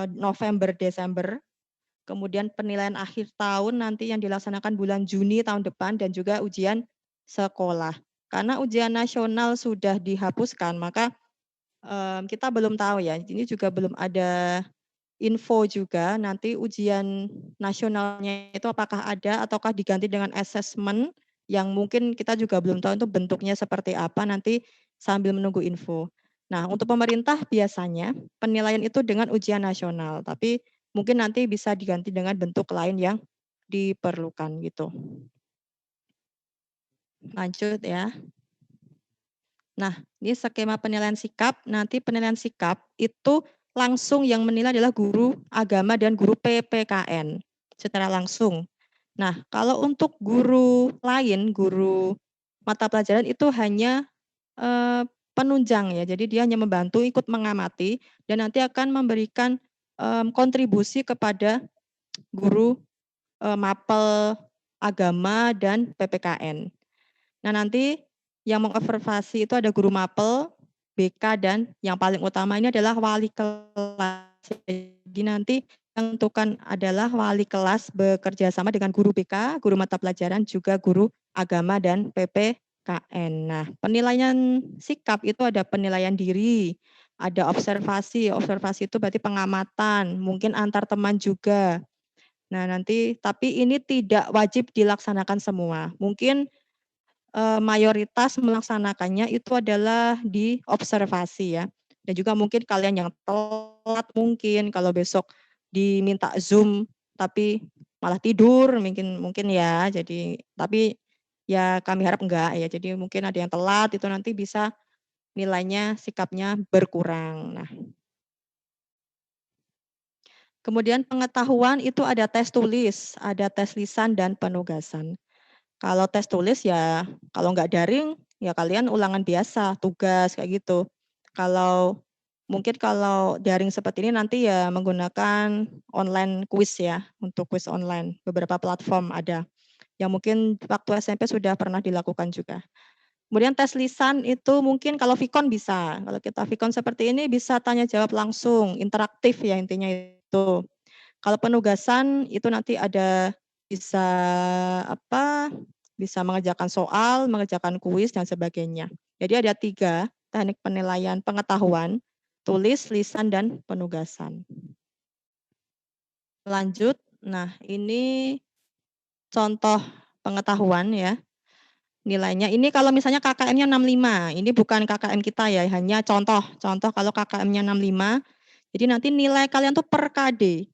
November Desember. Kemudian penilaian akhir tahun nanti yang dilaksanakan bulan Juni tahun depan dan juga ujian sekolah. Karena ujian nasional sudah dihapuskan, maka kita belum tahu ya. Ini juga belum ada info juga nanti ujian nasionalnya itu apakah ada ataukah diganti dengan assessment yang mungkin kita juga belum tahu itu bentuknya seperti apa, nanti sambil menunggu info. Nah, untuk pemerintah biasanya penilaian itu dengan ujian nasional, tapi mungkin nanti bisa diganti dengan bentuk lain yang diperlukan gitu. Lanjut ya. Nah, ini skema penilaian sikap. Nanti penilaian sikap itu langsung yang menilai adalah guru agama dan guru PPKN secara langsung. Nah, kalau untuk guru lain, guru mata pelajaran itu hanya penunjang ya. Jadi dia hanya membantu ikut mengamati dan nanti akan memberikan kontribusi kepada guru mapel agama dan PPKN. Nah, nanti yang mengobservasi itu ada guru mapel, BK, dan yang paling utama ini adalah wali kelas. Jadi nanti yang menentukan adalah wali kelas bekerja sama dengan guru BK, guru mata pelajaran, juga guru agama dan PPKN. Nah, penilaian sikap itu ada penilaian diri, ada observasi. Observasi itu berarti pengamatan, mungkin antar teman juga. Nah, nanti tapi ini tidak wajib dilaksanakan semua. Mungkin mayoritas melaksanakannya itu adalah di observasi ya. Dan juga mungkin kalian yang telat mungkin kalau besok diminta Zoom tapi malah tidur mungkin ya. Jadi tapi ya kami harap enggak ya. Jadi mungkin ada yang telat itu nanti bisa nilainya sikapnya berkurang. Nah, Kemudian pengetahuan itu ada tes tulis, ada tes lisan dan penugasan. Kalau tes tulis ya kalau nggak daring ya kalian ulangan biasa, tugas kayak gitu. Kalau mungkin kalau daring seperti ini nanti ya menggunakan online quiz ya, untuk quiz online. Beberapa platform ada yang mungkin waktu SMP sudah pernah dilakukan juga. Kemudian tes lisan itu mungkin kalau Vicon bisa. Kalau kita Vicon seperti ini bisa tanya jawab langsung, interaktif ya intinya itu. Kalau penugasan itu nanti ada bisa apa? Bisa mengerjakan soal, mengerjakan kuis dan sebagainya. Jadi ada 3 teknik penilaian pengetahuan, tulis, lisan dan penugasan. Lanjut. Nah, ini contoh pengetahuan ya. Nilainya ini kalau misalnya KKM-nya 65, ini bukan KKM kita ya, hanya contoh. Contoh kalau KKM-nya 65, jadi nanti nilai kalian tuh per KD.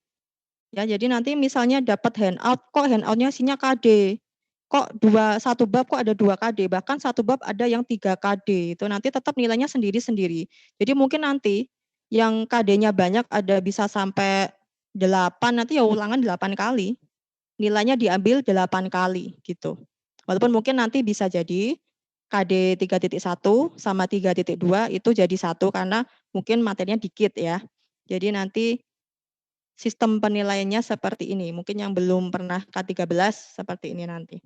Ya, jadi nanti misalnya dapat handout, kok handout-nya isinya KD. Kok satu bab kok ada 2 KD, bahkan satu bab ada yang 3 KD. Itu nanti tetap nilainya sendiri-sendiri. Jadi mungkin nanti yang KD-nya banyak ada bisa sampai 8, nanti ya ulangan 8 kali. Nilainya diambil 8 kali gitu. Walaupun mungkin nanti bisa jadi KD 3.1 sama 3.2 itu jadi 1 karena mungkin materinya dikit ya. Jadi nanti sistem penilaiannya seperti ini. Mungkin yang belum pernah K13 seperti ini nanti.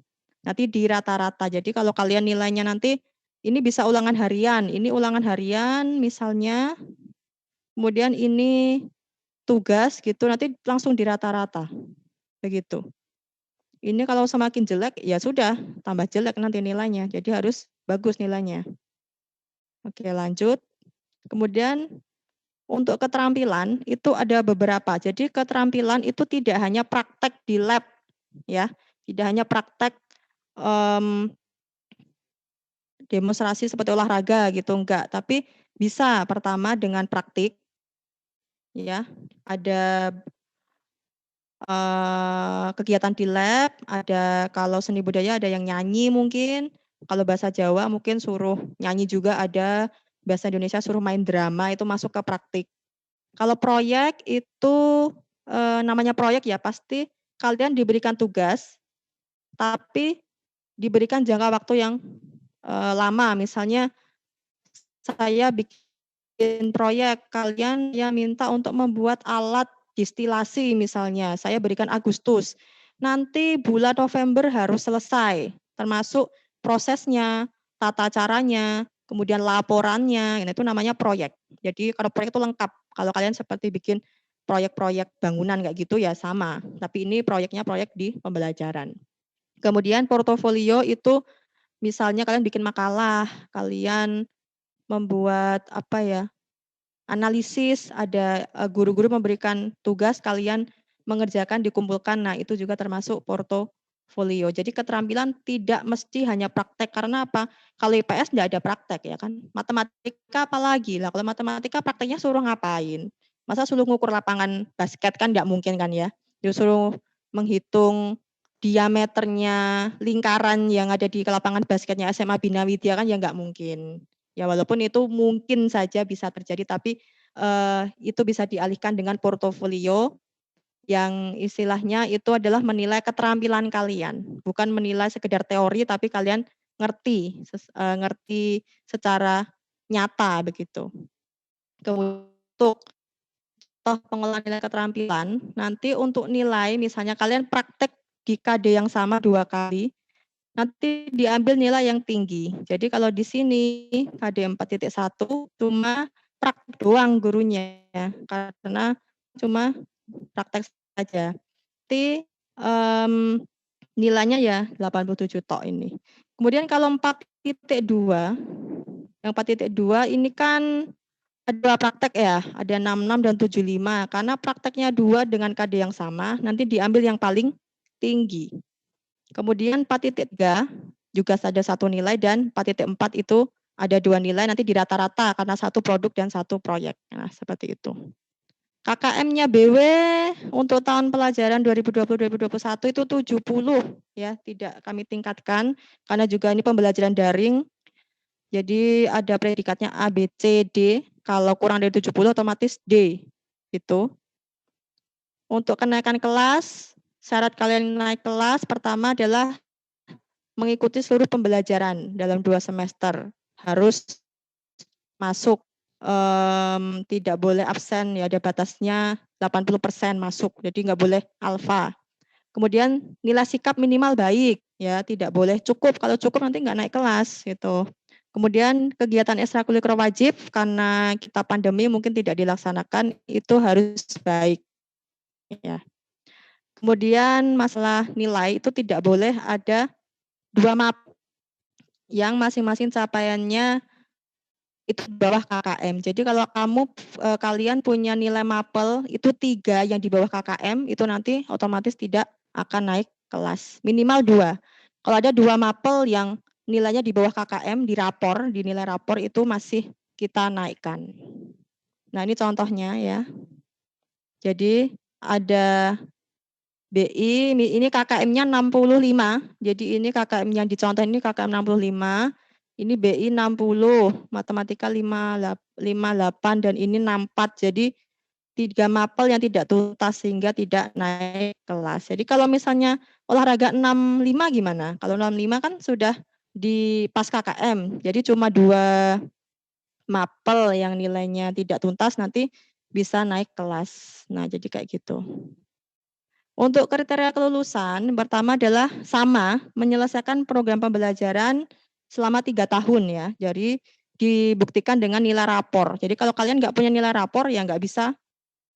Nanti di rata-rata. Jadi kalau kalian nilainya nanti ini bisa ulangan harian. Ini ulangan harian misalnya. Kemudian ini tugas gitu nanti langsung di rata-rata. Begitu. Ini kalau semakin jelek, ya sudah, tambah jelek nanti nilainya. Jadi harus bagus nilainya. Oke, lanjut. Kemudian untuk keterampilan itu ada beberapa. Jadi keterampilan itu tidak hanya praktek di lab, ya, tidak hanya praktek demonstrasi seperti olahraga gitu, enggak. Tapi bisa pertama dengan praktik, ya, ada kegiatan di lab, ada kalau seni budaya ada yang nyanyi mungkin, kalau bahasa Jawa mungkin suruh nyanyi juga ada, bahasa Indonesia suruh main drama itu masuk ke praktik. Kalau proyek itu namanya proyek ya pasti kalian diberikan tugas, tapi diberikan jangka waktu yang lama. Misalnya saya bikin proyek, kalian yang minta untuk membuat alat distilasi misalnya, saya berikan Agustus. Nanti bulan November harus selesai, termasuk prosesnya, tata caranya, kemudian laporannya, itu namanya proyek. Jadi kalau proyek itu lengkap, kalau kalian seperti bikin proyek-proyek bangunan kayak gitu ya sama, tapi ini proyeknya proyek di pembelajaran. Kemudian portofolio itu misalnya kalian bikin makalah, kalian membuat apa ya, analisis, ada guru-guru memberikan tugas kalian mengerjakan, dikumpulkan. Nah, itu juga termasuk portofolio. Jadi keterampilan tidak mesti hanya praktek. Karena apa? Kalau IPS tidak ada praktek ya kan. Matematika apalagi lah. Kalau matematika prakteknya suruh ngapain? Masa suruh ngukur lapangan basket kan tidak mungkin kan ya. Disuruh menghitung diameternya lingkaran yang ada di lapangan basketnya SMA Bina Widya kan ya nggak mungkin. Ya walaupun itu mungkin saja bisa terjadi, tapi itu bisa dialihkan dengan portofolio yang istilahnya itu adalah menilai keterampilan kalian, bukan menilai sekedar teori, tapi kalian ngerti secara nyata begitu. Untuk pengolahan nilai keterampilan, nanti untuk nilai misalnya kalian praktek di KD yang sama 2 kali, nanti diambil nilai yang tinggi. Jadi kalau di sini KD 4.1 cuma praktek doang gurunya karena cuma praktek saja. Nanti nilainya ya 87 tok ini. Kemudian kalau 4.2, yang 4.2 ini kan ada praktek ya, ada 66 dan 75. Karena prakteknya 2 dengan KD yang sama, nanti diambil yang paling tinggi. Kemudian 4.3 juga ada 1 nilai dan 4.4 itu ada 2 nilai nanti di rata-rata karena 1 produk dan 1 proyek. Nah, seperti itu. KKM-nya BW untuk tahun pelajaran 2020-2021 itu 70 ya, tidak kami tingkatkan karena juga ini pembelajaran daring. Jadi ada predikatnya A, B, C, D. Kalau kurang dari 70 otomatis D. Gitu. Untuk kenaikan kelas, syarat kalian naik kelas pertama adalah mengikuti seluruh pembelajaran dalam 2 semester. Harus masuk, tidak boleh absen ya, ada batasnya 80% masuk, jadi nggak boleh alfa. Kemudian nilai sikap minimal baik, ya tidak boleh cukup, kalau cukup nanti nggak naik kelas gitu. Kemudian kegiatan ekstrakurikuler wajib karena kita pandemi mungkin tidak dilaksanakan, itu harus baik. Ya. Kemudian masalah nilai itu tidak boleh ada 2 map yang masing-masing capaiannya itu di bawah KKM. Jadi kalau kalian punya nilai mapel itu 3 yang di bawah KKM, itu nanti otomatis tidak akan naik kelas. Minimal 2. Kalau ada 2 mapel yang nilainya di bawah KKM di rapor, di nilai rapor itu masih kita naikkan. Nah, ini contohnya ya. Jadi ada BI, ini KKM-nya 65. Jadi ini KKM yang dicontoh ini KKM 65. Ini BI 60, matematika 58 dan ini 64. Jadi 3 mapel yang tidak tuntas sehingga tidak naik kelas. Jadi kalau misalnya olahraga 65 gimana? Kalau 65 kan sudah di pas KKM. Jadi cuma 2 mapel yang nilainya tidak tuntas nanti bisa naik kelas. Nah, jadi kayak gitu. Untuk kriteria kelulusan, pertama adalah sama, menyelesaikan program pembelajaran selama 3 tahun ya. Jadi dibuktikan dengan nilai rapor. Jadi kalau kalian nggak punya nilai rapor, ya nggak bisa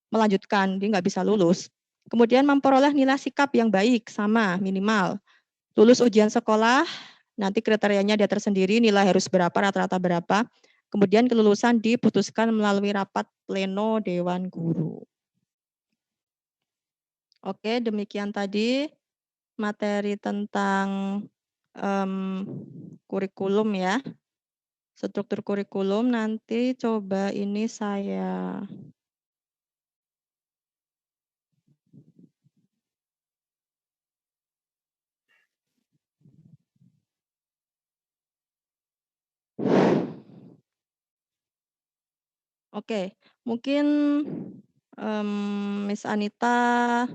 melanjutkan, jadi nggak bisa lulus. Kemudian memperoleh nilai sikap yang baik, sama, minimal. Lulus ujian sekolah, nanti kriterianya dia tersendiri, nilai harus berapa, rata-rata berapa. Kemudian kelulusan diputuskan melalui rapat pleno Dewan Guru. Oke, demikian tadi materi tentang kurikulum ya. Struktur kurikulum nanti coba ini saya Oke, mungkin Miss Anita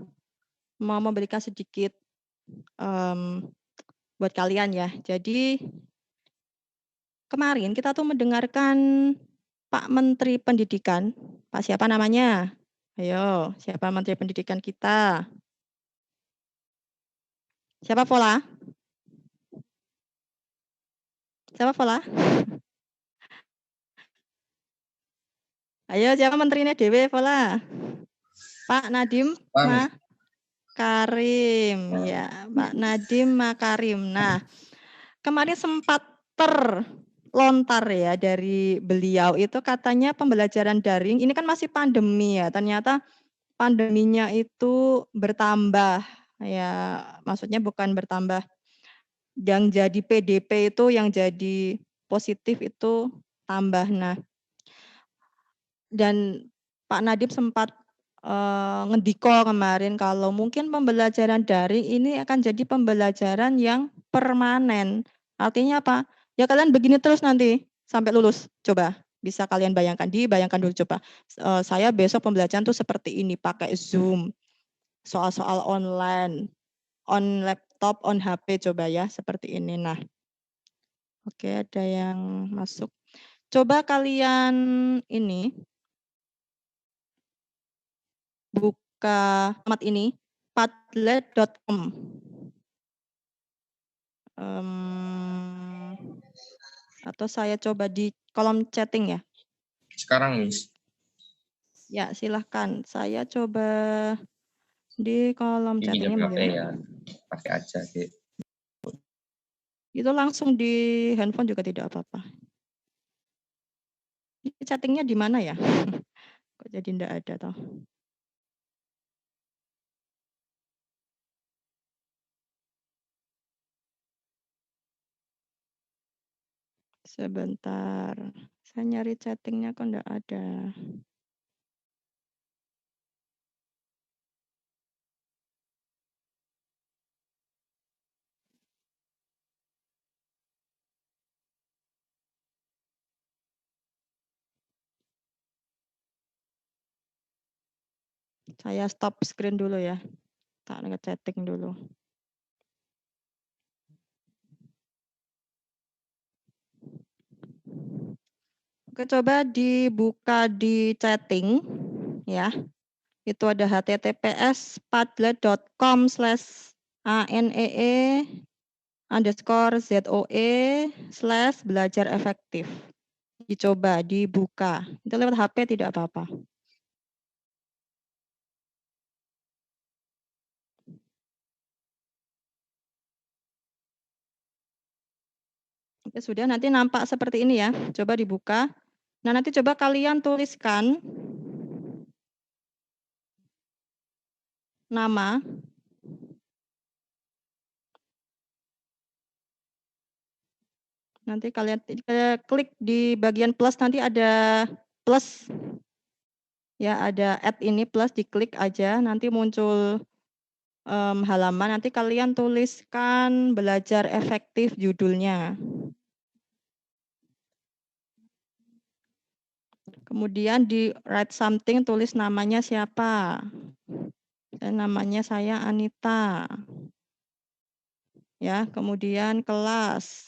mau memberikan sedikit buat kalian ya. Jadi kemarin kita tuh mendengarkan Pak Menteri Pendidikan. Pak siapa namanya? Ayo, siapa Menteri Pendidikan kita? Siapa Pola? Siapa Pola? Ayo, siapa menterinya Dewe Pola? Pak Nadiem Makarim. Ya, Pak Nadiem Makarim. Nah, kemarin sempat terlontar ya dari beliau itu katanya pembelajaran daring ini kan masih pandemi ya. Ternyata pandeminya itu bertambah ya, maksudnya bukan bertambah, yang jadi PDP itu yang jadi positif itu tambah. Nah, dan Pak Nadiem sempat ngediko kemarin kalau mungkin pembelajaran daring ini akan jadi pembelajaran yang permanen. Artinya apa? Ya kalian begini terus nanti sampai lulus. Coba bisa kalian bayangkan, dibayangkan dulu coba. Saya besok pembelajaran tuh seperti ini, pakai Zoom, soal-soal online, on laptop, on HP coba ya, seperti ini. Nah, oke ada yang masuk. Coba kalian ini buka alamat ini, padlet.com. Atau saya coba di kolom chatting ya. Sekarang, Miss. Ya, silahkan. Saya coba di kolom Ini chattingnya HP bagaimana? ya. Pakai aja, Dek. Itu langsung di handphone juga tidak apa-apa. Ini chattingnya di mana ya? Kok jadi enggak ada toh? Sebentar. Saya nyari chattingnya kok enggak ada. Saya stop screen dulu ya. Tak nge-chatting dulu. Oke, coba dibuka di chatting ya. Itu ada https://anee_zoe/belajar efektif. Dicoba, dibuka. Itu lewat HP tidak apa-apa. Oke, sudah, nanti nampak seperti ini ya. Coba dibuka. Nah, nanti coba kalian tuliskan nama. Nanti kalian klik di bagian plus, nanti ada plus. Ya, ada add ini plus, diklik aja, nanti muncul halaman, nanti kalian tuliskan belajar efektif judulnya. Kemudian di write something, tulis namanya siapa. Dan namanya saya Anita. Ya, kemudian kelas.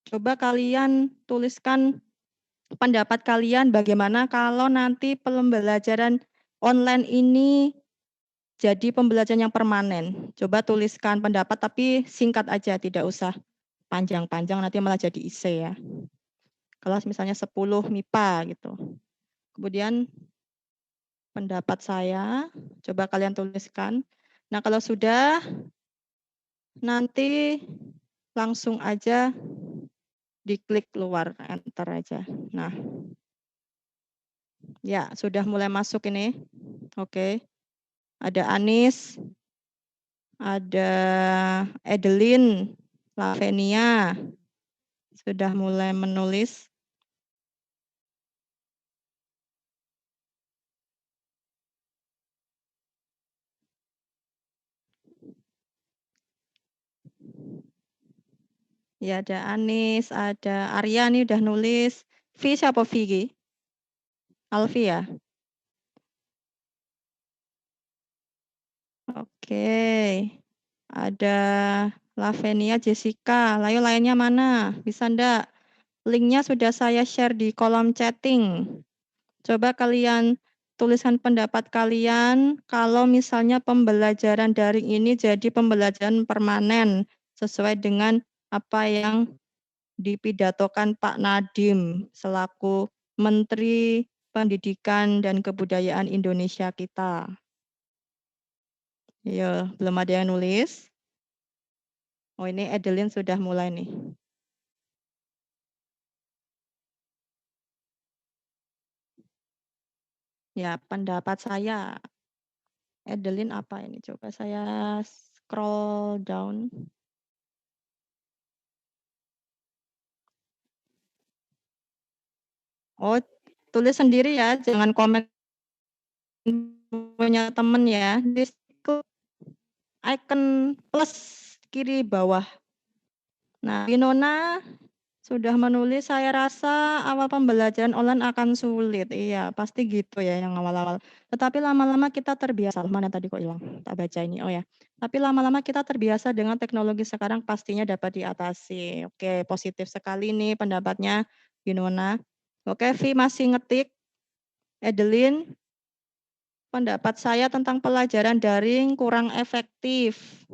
Coba kalian tuliskan pendapat kalian bagaimana kalau nanti pembelajaran online ini jadi pembelajaran yang permanen. Coba tuliskan pendapat tapi singkat aja, tidak usah panjang-panjang, nanti malah jadi IC ya. Kelas misalnya 10 MIPA gitu. Kemudian pendapat saya, coba kalian tuliskan. Nah, kalau sudah, nanti langsung aja diklik keluar, enter aja. Nah, ya sudah mulai masuk ini. Oke. Ada Anis, ada Edelin, Lavenia, sudah mulai menulis. Ya, ada Anis, ada Arya nih udah nulis. V siapa V? Alfi ya? Oke. Ada Lavenia, Jessica. Lalu lainnya mana? Bisa ndak? Linknya sudah saya share di kolom chatting. Coba kalian tuliskan pendapat kalian kalau misalnya pembelajaran daring ini jadi pembelajaran permanen sesuai dengan apa yang dipidatokan Pak Nadiem selaku Menteri Pendidikan dan Kebudayaan Indonesia kita. Ya, belum ada yang nulis. Oh, ini Edelin sudah mulai nih. Ya, pendapat saya. Edelin apa ini? Coba saya scroll down. Oh, tulis sendiri ya, jangan komen punya temen ya. Di icon plus kiri bawah. Nah, Winona sudah menulis, saya rasa awal pembelajaran online akan sulit. Iya, pasti gitu ya yang awal-awal. Tetapi lama-lama kita terbiasa. Mana tadi kok hilang? Tak baca ini. Oh ya. Tapi lama-lama kita terbiasa dengan teknologi sekarang pastinya dapat diatasi. Oke, positif sekali nih pendapatnya Winona. Oke, Vi masih ngetik. Edelin, pendapat saya tentang pelajaran daring kurang efektif.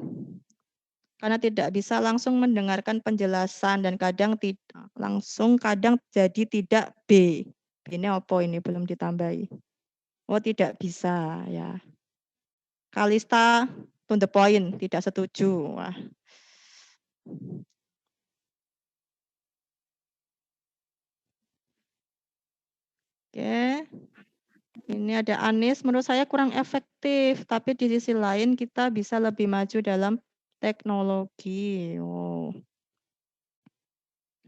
Karena tidak bisa langsung mendengarkan penjelasan dan kadang tidak langsung, kadang jadi tidak B. Ini apa ini belum ditambahi. Oh, tidak bisa ya. Kalista to the point, tidak setuju. Wah. Oke. Ini ada Anis, menurut saya kurang efektif, tapi di sisi lain kita bisa lebih maju dalam teknologi. Oh.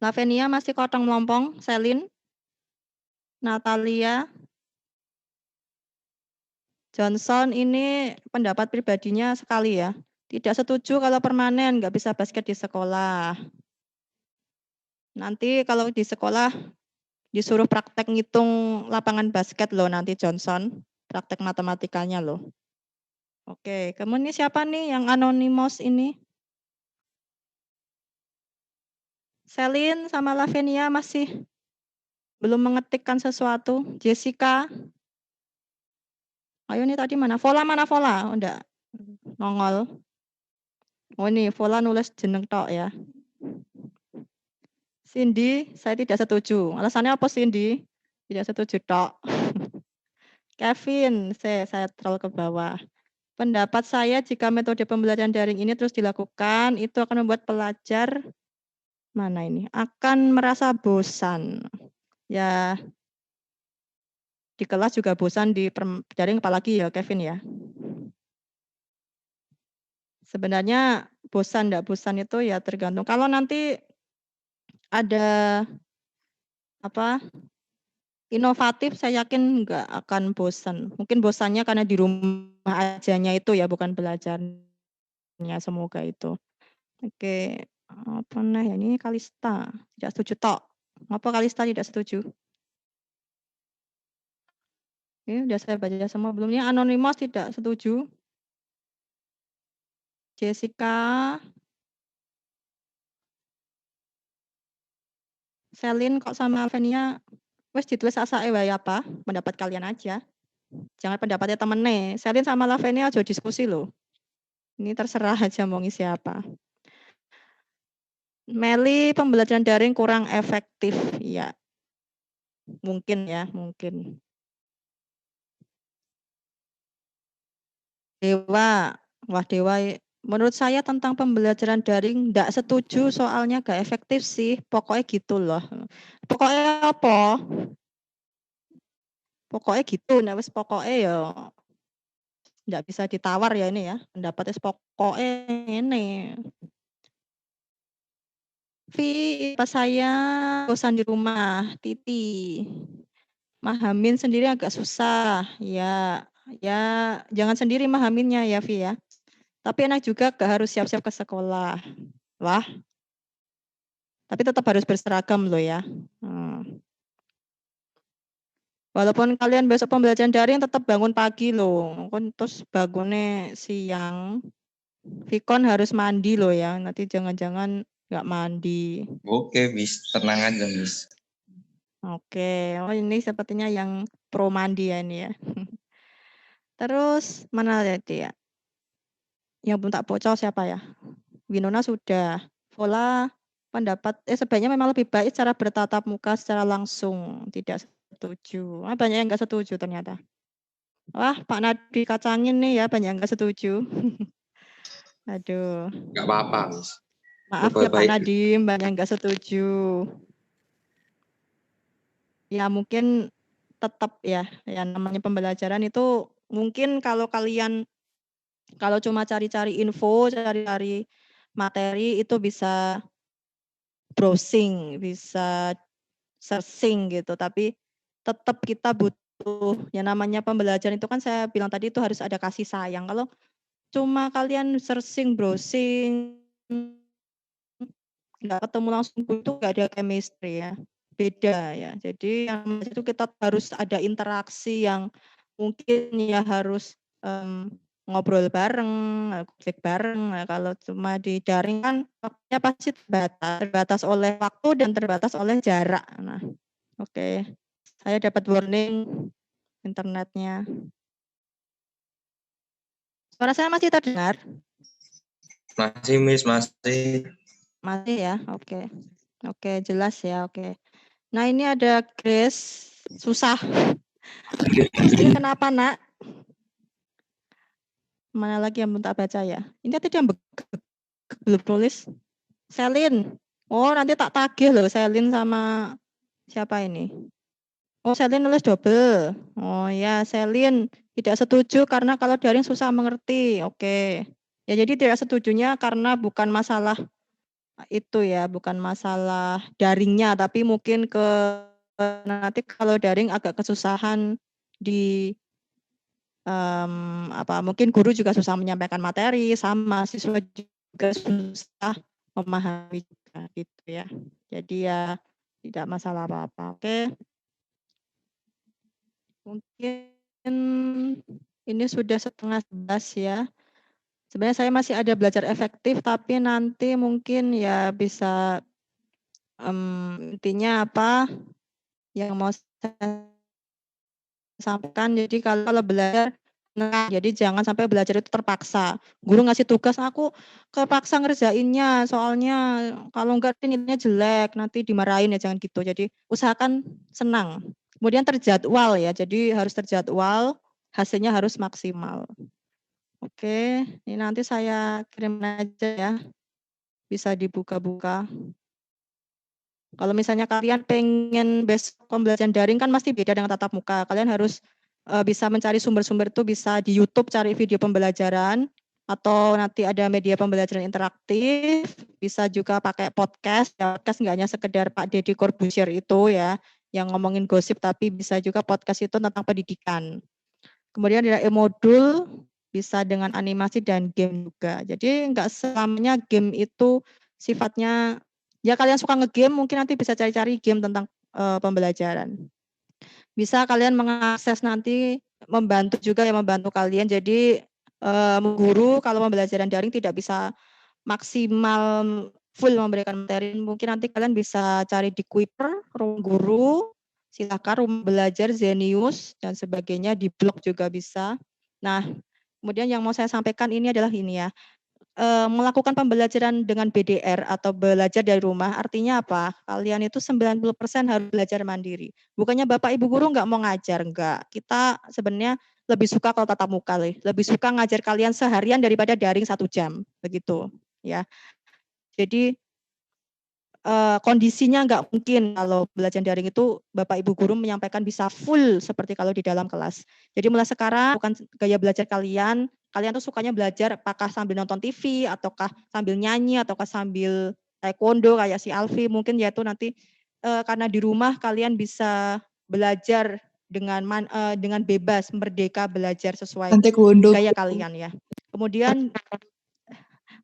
Lavenia masih kotong melompong, Selin, Natalia, Johnson ini pendapat pribadinya sekali ya. Tidak setuju kalau permanen, nggak bisa basket di sekolah. Nanti kalau di sekolah disuruh praktek ngitung lapangan basket loh nanti Johnson, praktek matematikanya loh. Oke, kemudian siapa nih yang anonymous ini? Selin sama Lavenia masih belum mengetikkan sesuatu. Jessica. Ayo nih tadi mana? Vola mana Vola? Oh, enggak. Nongol. Oh ini Vola nulis jeneng tok ya. Cindy, saya tidak setuju. Alasannya apa Cindy? Tidak setuju tok. Kevin, saya troll ke bawah. Pendapat saya jika metode pembelajaran daring ini terus dilakukan, itu akan membuat pelajar mana ini akan merasa bosan. Ya, di kelas juga bosan di daring apalagi ya Kevin ya. Sebenarnya bosan enggak bosan itu ya tergantung. Kalau nanti ada apa inovatif saya yakin enggak akan bosan. Mungkin bosannya karena di rumah ajanya itu ya bukan belajarnya semoga itu. Oke, apa nah ya ini Kalista tidak setuju tok. Apa Kalista tidak setuju? Ini udah saya baca semua belumnya. Anonymous tidak setuju. Jessica, Selin kok sama Alvenia wes ditulis asake wae apa? Pendapat kalian aja. Jangan pendapatnya temennya. Selin sama Lavenia aja diskusi loh. Ini terserah aja mau ngisi apa. Meli pembelajaran daring kurang efektif. Ya. Mungkin ya, mungkin. Dewa. Wah Dewa, menurut saya tentang pembelajaran daring enggak setuju soalnya gak efektif sih. Pokoknya gitu loh. Pokoknya apa? Pokoknya gitu. Nah wis pokoknya ya enggak bisa ditawar ya ini ya. Pendapatnya pokoknya ini. Pas saya bosan di rumah, Titi. Mahamin sendiri agak susah. Ya, jangan sendiri mahaminnya ya, Vi ya. Tapi enak juga gak harus siap-siap ke sekolah. Wah. Tapi tetap harus berseragam loh ya. Walaupun kalian besok pembelajaran daring tetap bangun pagi loh. Terus bangunnya siang. Vikon harus mandi loh ya. Nanti jangan-jangan nggak mandi. Oke, Miss. Tenang aja, Miss. Oke. Oh ini sepertinya yang pro mandi ya ini ya. Terus mana tadi ya? Yang belum tak bocor siapa ya? Winona sudah. Vola pendapat sebaiknya memang lebih baik cara bertatap muka secara langsung. Tidak setuju. Banyak yang nggak setuju ternyata. Wah, Pak Nadi kacangin nih ya, banyak yang nggak setuju. Aduh. Nggak apa-apa, Miss. Maaf ya Pak Nadim, banyak yang nggak setuju. Ya mungkin tetap ya, yang namanya pembelajaran itu mungkin kalau kalian kalau cuma cari-cari info, cari-cari materi itu bisa browsing, bisa searching gitu, tapi tetap kita butuh yang namanya pembelajaran itu kan saya bilang tadi itu harus ada kasih sayang. Kalau cuma kalian searching, browsing, nggak ketemu langsung itu nggak ada chemistry ya. Beda ya. Jadi yang itu kita harus ada interaksi yang mungkin ya harus ngobrol bareng, klik bareng. Nah, kalau cuma di daring kan waktunya pasti terbatas oleh waktu dan terbatas oleh jarak. Nah, oke. Saya dapat warning internetnya. Suara saya masih terdengar? Masih, Miss, masih. Masih ya, oke. Oke, jelas ya, oke. Nah ini ada Grace, susah. Ini kenapa nak? Mana lagi yang belum tak baca ya? Ini tadi yang belum tulis. Selin. Oh nanti tak tagih loh Selin sama siapa ini? Oh Selin nulis double. Oh ya Selin tidak setuju karena kalau daring susah mengerti. Oke. Ya jadi tidak setujunya karena bukan masalah itu ya, bukan masalah daringnya, tapi mungkin ke nanti kalau daring agak kesusahan di mungkin guru juga susah menyampaikan materi, sama siswa juga susah memahami juga gitu ya. Jadi ya Tidak masalah apa-apa. Oke. Mungkin ini sudah 10:30 ya. Sebenarnya saya masih ada belajar efektif, tapi nanti mungkin ya bisa intinya apa yang mau saya sampaikan. Jadi kalau belajar, nah, jadi jangan sampai belajar itu terpaksa. Guru ngasih tugas, aku kepaksa ngerjainnya, soalnya kalau enggak nilainya jelek, nanti dimarahin ya, jangan gitu. Jadi usahakan senang. Kemudian terjadwal ya, jadi harus terjadwal, hasilnya harus maksimal. Oke, ini nanti saya kirim aja ya, bisa dibuka-buka. Kalau misalnya kalian pengen besok pembelajaran daring kan pasti beda dengan tatap muka. Kalian harus bisa mencari sumber-sumber itu bisa di YouTube cari video pembelajaran atau nanti ada media pembelajaran interaktif, bisa juga pakai podcast. Ya, podcast nggak hanya sekedar Pak Deddy Corbuzier itu ya, yang ngomongin gosip, tapi bisa juga podcast itu tentang pendidikan. Kemudian ada e-modul, bisa dengan animasi dan game juga. Jadi nggak selamanya game itu sifatnya, ya kalian suka nge-game mungkin nanti bisa cari-cari game tentang pembelajaran. Bisa kalian mengakses nanti, membantu juga yang membantu kalian. Jadi guru kalau pembelajaran daring tidak bisa maksimal full memberikan materi, mungkin nanti kalian bisa cari di Kuiper, Ruang Guru, silakan Rumah Belajar, Zenius, dan sebagainya, di blog juga bisa. Nah, kemudian yang mau saya sampaikan ini adalah ini ya, melakukan pembelajaran dengan BDR atau belajar dari rumah, artinya apa? Kalian itu 90% harus belajar mandiri. Bukannya Bapak Ibu Guru nggak mau ngajar, enggak. Kita sebenarnya lebih suka kalau tatap muka, lebih suka ngajar kalian seharian daripada daring 1 jam, begitu ya. Jadi kondisinya nggak mungkin kalau belajar daring itu Bapak Ibu Guru menyampaikan bisa full seperti kalau di dalam kelas. Jadi mulai sekarang bukan gaya belajar kalian tuh sukanya belajar apakah sambil nonton TV, ataukah sambil nyanyi, ataukah sambil taekwondo kayak si Alfi, mungkin yaitu nanti karena di rumah kalian bisa belajar dengan bebas, merdeka belajar sesuai gaya kalian ya. Kemudian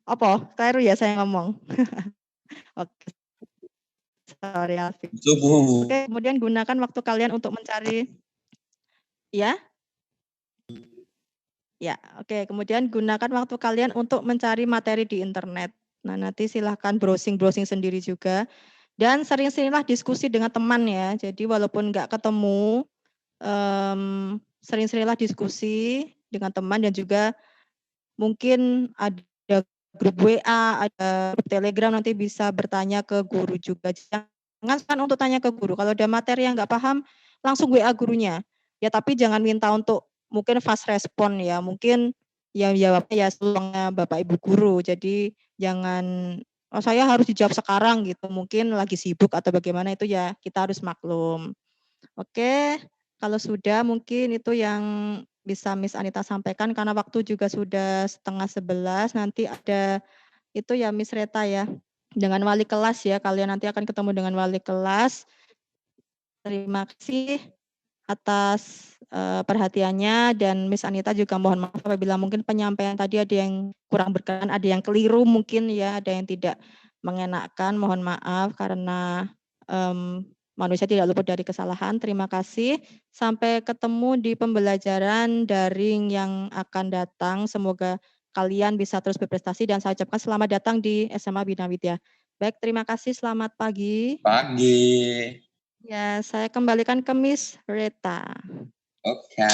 apa? Keliru ya saya ngomong. Oke. Sorry Alfi. Subuh. Oke, kemudian gunakan waktu kalian untuk mencari, ya? Ya, oke. Kemudian gunakan waktu kalian untuk mencari materi di internet. Nah, nanti silahkan browsing-browsing sendiri juga. Dan sering-seringlah diskusi dengan teman ya. Jadi walaupun nggak ketemu, sering-seringlah diskusi dengan teman, dan juga mungkin ada grup WA, ada grup Telegram, nanti bisa bertanya ke guru juga. Jangan untuk tanya ke guru. Kalau ada materi yang nggak paham, langsung WA gurunya. Ya, tapi jangan minta untuk mungkin fast respon ya. Mungkin yang jawabnya ya seluangnya Bapak Ibu Guru. Jadi jangan, oh saya harus dijawab sekarang gitu. Mungkin lagi sibuk atau bagaimana, itu ya kita harus maklum. Oke, kalau sudah mungkin itu yang bisa Miss Anita sampaikan, karena waktu juga sudah 10:30. Nanti ada itu ya Miss Reta ya, dengan wali kelas ya, kalian nanti akan ketemu dengan wali kelas. Terima kasih atas perhatiannya, dan Miss Anita juga mohon maaf apabila mungkin penyampaian tadi ada yang kurang berkenan, ada yang keliru mungkin ya, ada yang tidak mengenakkan, mohon maaf karena manusia tidak luput dari kesalahan. Terima kasih. Sampai ketemu di pembelajaran daring yang akan datang. Semoga kalian bisa terus berprestasi, dan saya ucapkan selamat datang di SMA Bina Widya. Baik, terima kasih. Selamat pagi. Pagi. Ya, saya kembalikan ke Miss Reta. Oke.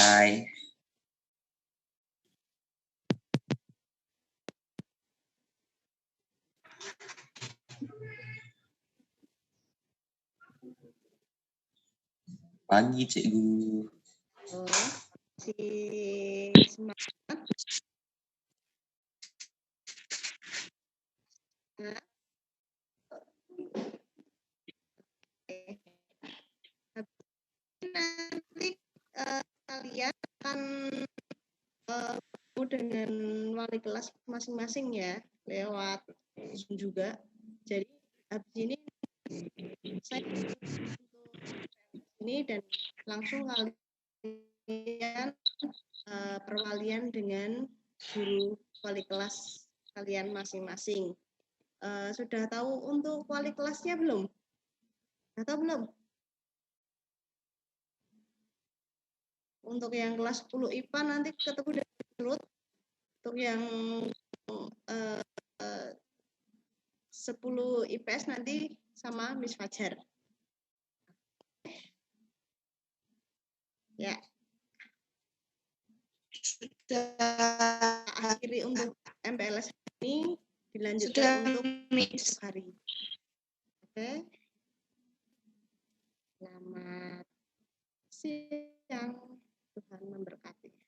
Pagi, Cikgu. Si semangat. Nanti kalian akan dengan wali kelas masing-masing ya, lewat Zoom juga. Jadi habis ini saya ini dan langsung kalian perwalian dengan guru wali kelas kalian masing-masing. Sudah tahu untuk wali kelasnya belum? Atau belum? Untuk yang kelas 10 IPA nanti ketemu dengan Ruth. Untuk yang 10 IPS nanti sama Miss Fajar. Ya. Sudah Akhiri untuk MPLS ini dilanjutkan sudah untuk Miss. hari. Oke. Selamat siang. Tuhan memberkati.